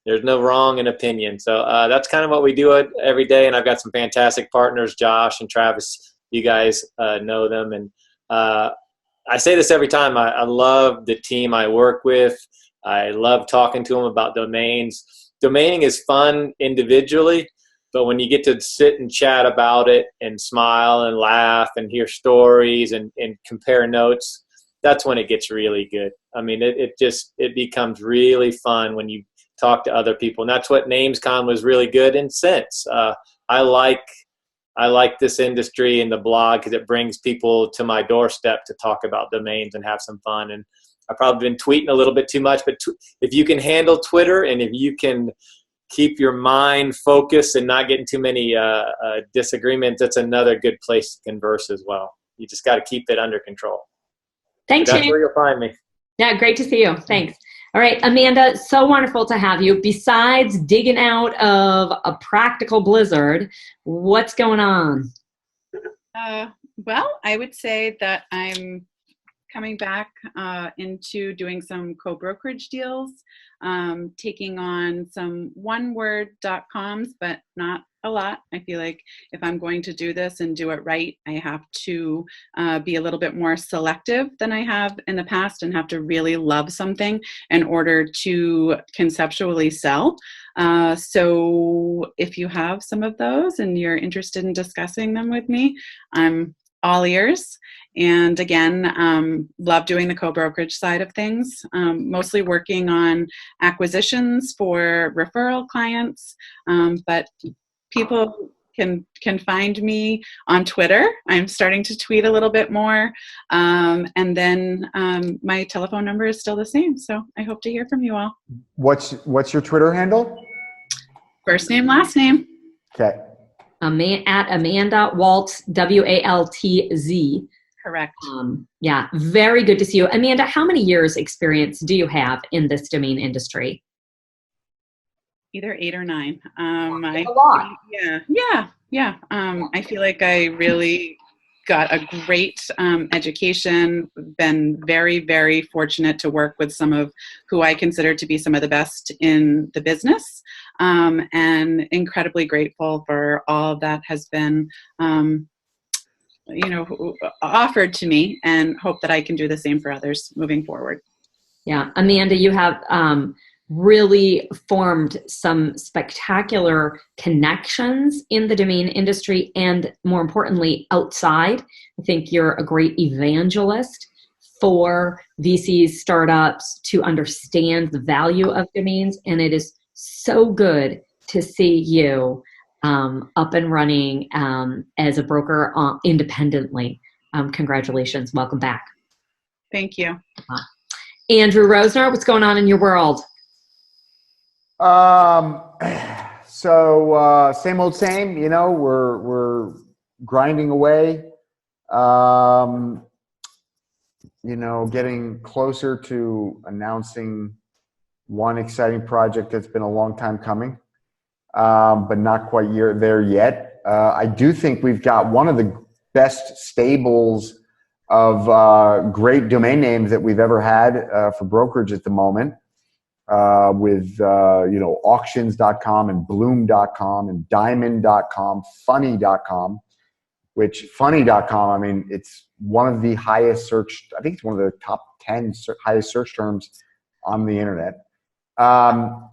[SPEAKER 4] there's no wrong in opinion. So that's kind of what we do every day. And I've got some fantastic partners, Josh and Travis. You guys know them. And I say this every time. I love the team I work with. I love talking to them about domains. Domaining is fun individually, but when you get to sit and chat about it and smile and laugh and hear stories and compare notes, that's when it gets really good. I mean, it becomes really fun when you talk to other people. And that's what NamesCon was really good in since. I like this industry and the blog because it brings people to my doorstep to talk about domains and have some fun. And I've probably been tweeting a little bit too much, but if you can handle Twitter and if you can keep your mind focused and not getting too many disagreements, that's another good place to converse as well. You just got to keep it under control.
[SPEAKER 1] Thanks,
[SPEAKER 4] That's
[SPEAKER 1] Shane.
[SPEAKER 4] where you'll find me.
[SPEAKER 1] Yeah, great to see you. Thanks. All right, Amanda, so wonderful to have you. Besides digging out of a practical blizzard, what's going on?
[SPEAKER 2] Well, I would say that I'm coming back into doing some co-brokerage deals, taking on some one-word.coms, but not a lot. I feel like if I'm going to do this and do it right, I have to be a little bit more selective than I have in the past and have to really love something in order to conceptually sell. So if you have some of those and you're interested in discussing them with me, I'm all ears. And again, love doing the co-brokerage side of things, mostly working on acquisitions for referral clients, but people can find me on Twitter. I'm starting to tweet a little bit more. And then my telephone number is still the same. So I hope to hear from you all.
[SPEAKER 3] What's your Twitter handle?
[SPEAKER 2] First name, last name.
[SPEAKER 3] Okay.
[SPEAKER 1] At Amanda Waltz, WALTZ.
[SPEAKER 2] Correct.
[SPEAKER 1] Yeah, very good to see you. Amanda, how many years experience do you have in this domain industry?
[SPEAKER 2] Either 8 or 9.
[SPEAKER 1] A lot.
[SPEAKER 2] Yeah. I feel like I really got a great education, been very, very fortunate to work with some of who I consider to be some of the best in the business, and incredibly grateful for all that has been offered to me, and hope that I can do the same for others moving forward.
[SPEAKER 1] Yeah, Amanda, you have really formed some spectacular connections in the domain industry and, more importantly, outside. I think you're a great evangelist for VCs, startups to understand the value of domains, and it is so good to see you up and running as a broker independently. Congratulations. Welcome back.
[SPEAKER 2] Thank you.
[SPEAKER 1] Andrew Rosener, what's going on in your world?
[SPEAKER 3] So same old same. You know, we're grinding away. You know, getting closer to announcing one exciting project that's been a long time coming, but not quite there yet. I do think we've got one of the best stables of great domain names that we've ever had for brokerage at the moment, with you know, auctions.com and bloom.com and diamond.com, funny.com. Which funny.com, I mean, it's one of the highest searched, I think it's one of the top 10 highest search terms on the internet. Inbox.com,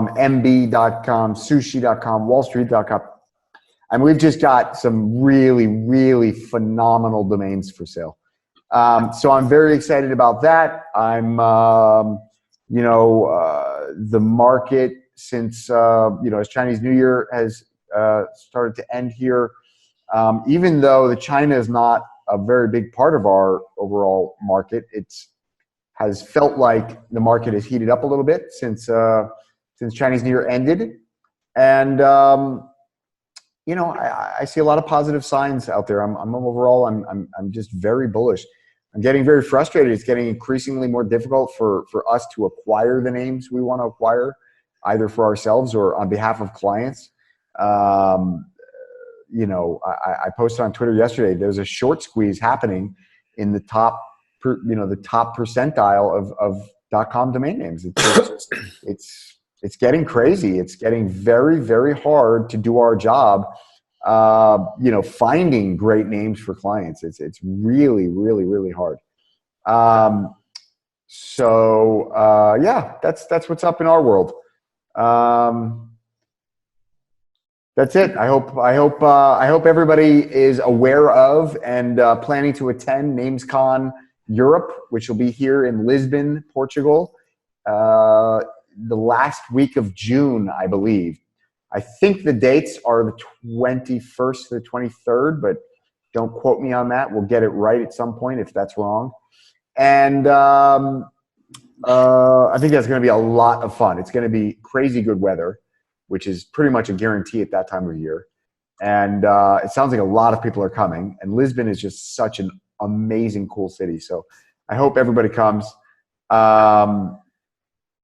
[SPEAKER 3] mb.com, sushi.com, wallstreet.com. And we've just got some really, really phenomenal domains for sale. So I'm very excited about that. I'm, you know, the market since, you know, as Chinese New Year has started to end here, even though China is not a very big part of our overall market, has felt like the market has heated up a little bit since Chinese New Year ended, and you know, I see a lot of positive signs out there. I'm just very bullish. I'm getting very frustrated. It's getting increasingly more difficult for us to acquire the names we want to acquire, either for ourselves or on behalf of clients. You know, I posted on Twitter yesterday, there's a short squeeze happening in the top, you know, the top percentile of .com domain names. It's getting crazy. It's getting very, very hard to do our job, you know, finding great names for clients. It's really, really, really hard. Yeah, that's what's up in our world. That's it. I hope everybody is aware of and planning to attend NamesCon Europe, which will be here in Lisbon, Portugal, the last week of June, I believe. I think the dates are the 21st to the 23rd, but don't quote me on that. We'll get it right at some point if that's wrong. And I think that's going to be a lot of fun. It's going to be crazy good weather, which is pretty much a guarantee at that time of year. And it sounds like a lot of people are coming. And Lisbon is just such an amazing, cool city. So I hope everybody comes. And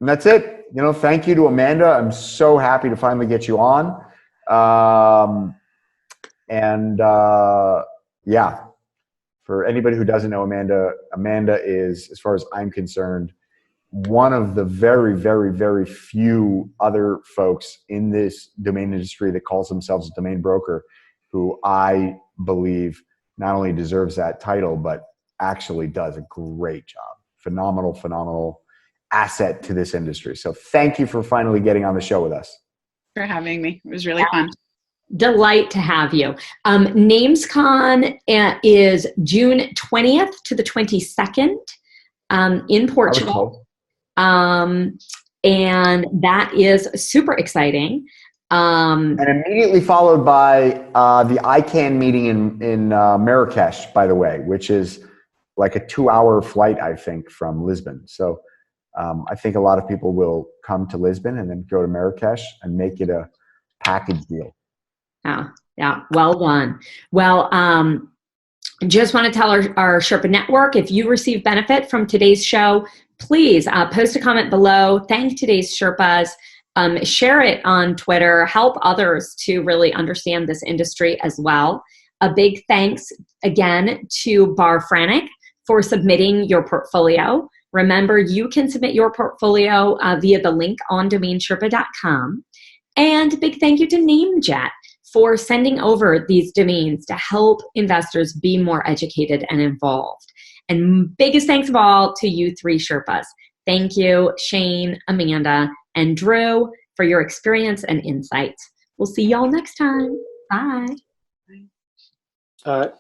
[SPEAKER 3] that's it. You know, thank you to Amanda. I'm so happy to finally get you on. Yeah, for anybody who doesn't know Amanda is, as far as I'm concerned, one of the very, very, very few other folks in this domain industry that calls themselves a domain broker who I believe not only deserves that title, but actually does a great job. Phenomenal, phenomenal asset to this industry. So thank you for finally getting on the show with us.
[SPEAKER 2] For having me. It was really fun.
[SPEAKER 1] Delight to have you. NamesCon is June 20th to the 22nd in Portugal. And that is super exciting.
[SPEAKER 3] And immediately followed by the ICANN meeting in Marrakesh, by the way, which is like a 2-hour flight, I think, from Lisbon. So I think a lot of people will come to Lisbon and then go to Marrakesh and make it a package deal.
[SPEAKER 1] Yeah. Well done. Well, just want to tell our Sherpa Network, if you receive benefit from today's show, please post a comment below. Thank today's Sherpas. Share it on Twitter. Help others to really understand this industry as well. A big thanks again to Bar Franick for submitting your portfolio. Remember, you can submit your portfolio via the link on DomainSherpa.com. And a big thank you to NameJet for sending over these domains to help investors be more educated and involved. And biggest thanks of all to you three Sherpas. Thank you, Shane, Amanda, and Drew, for your experience and insights. We'll see y'all next time. Bye.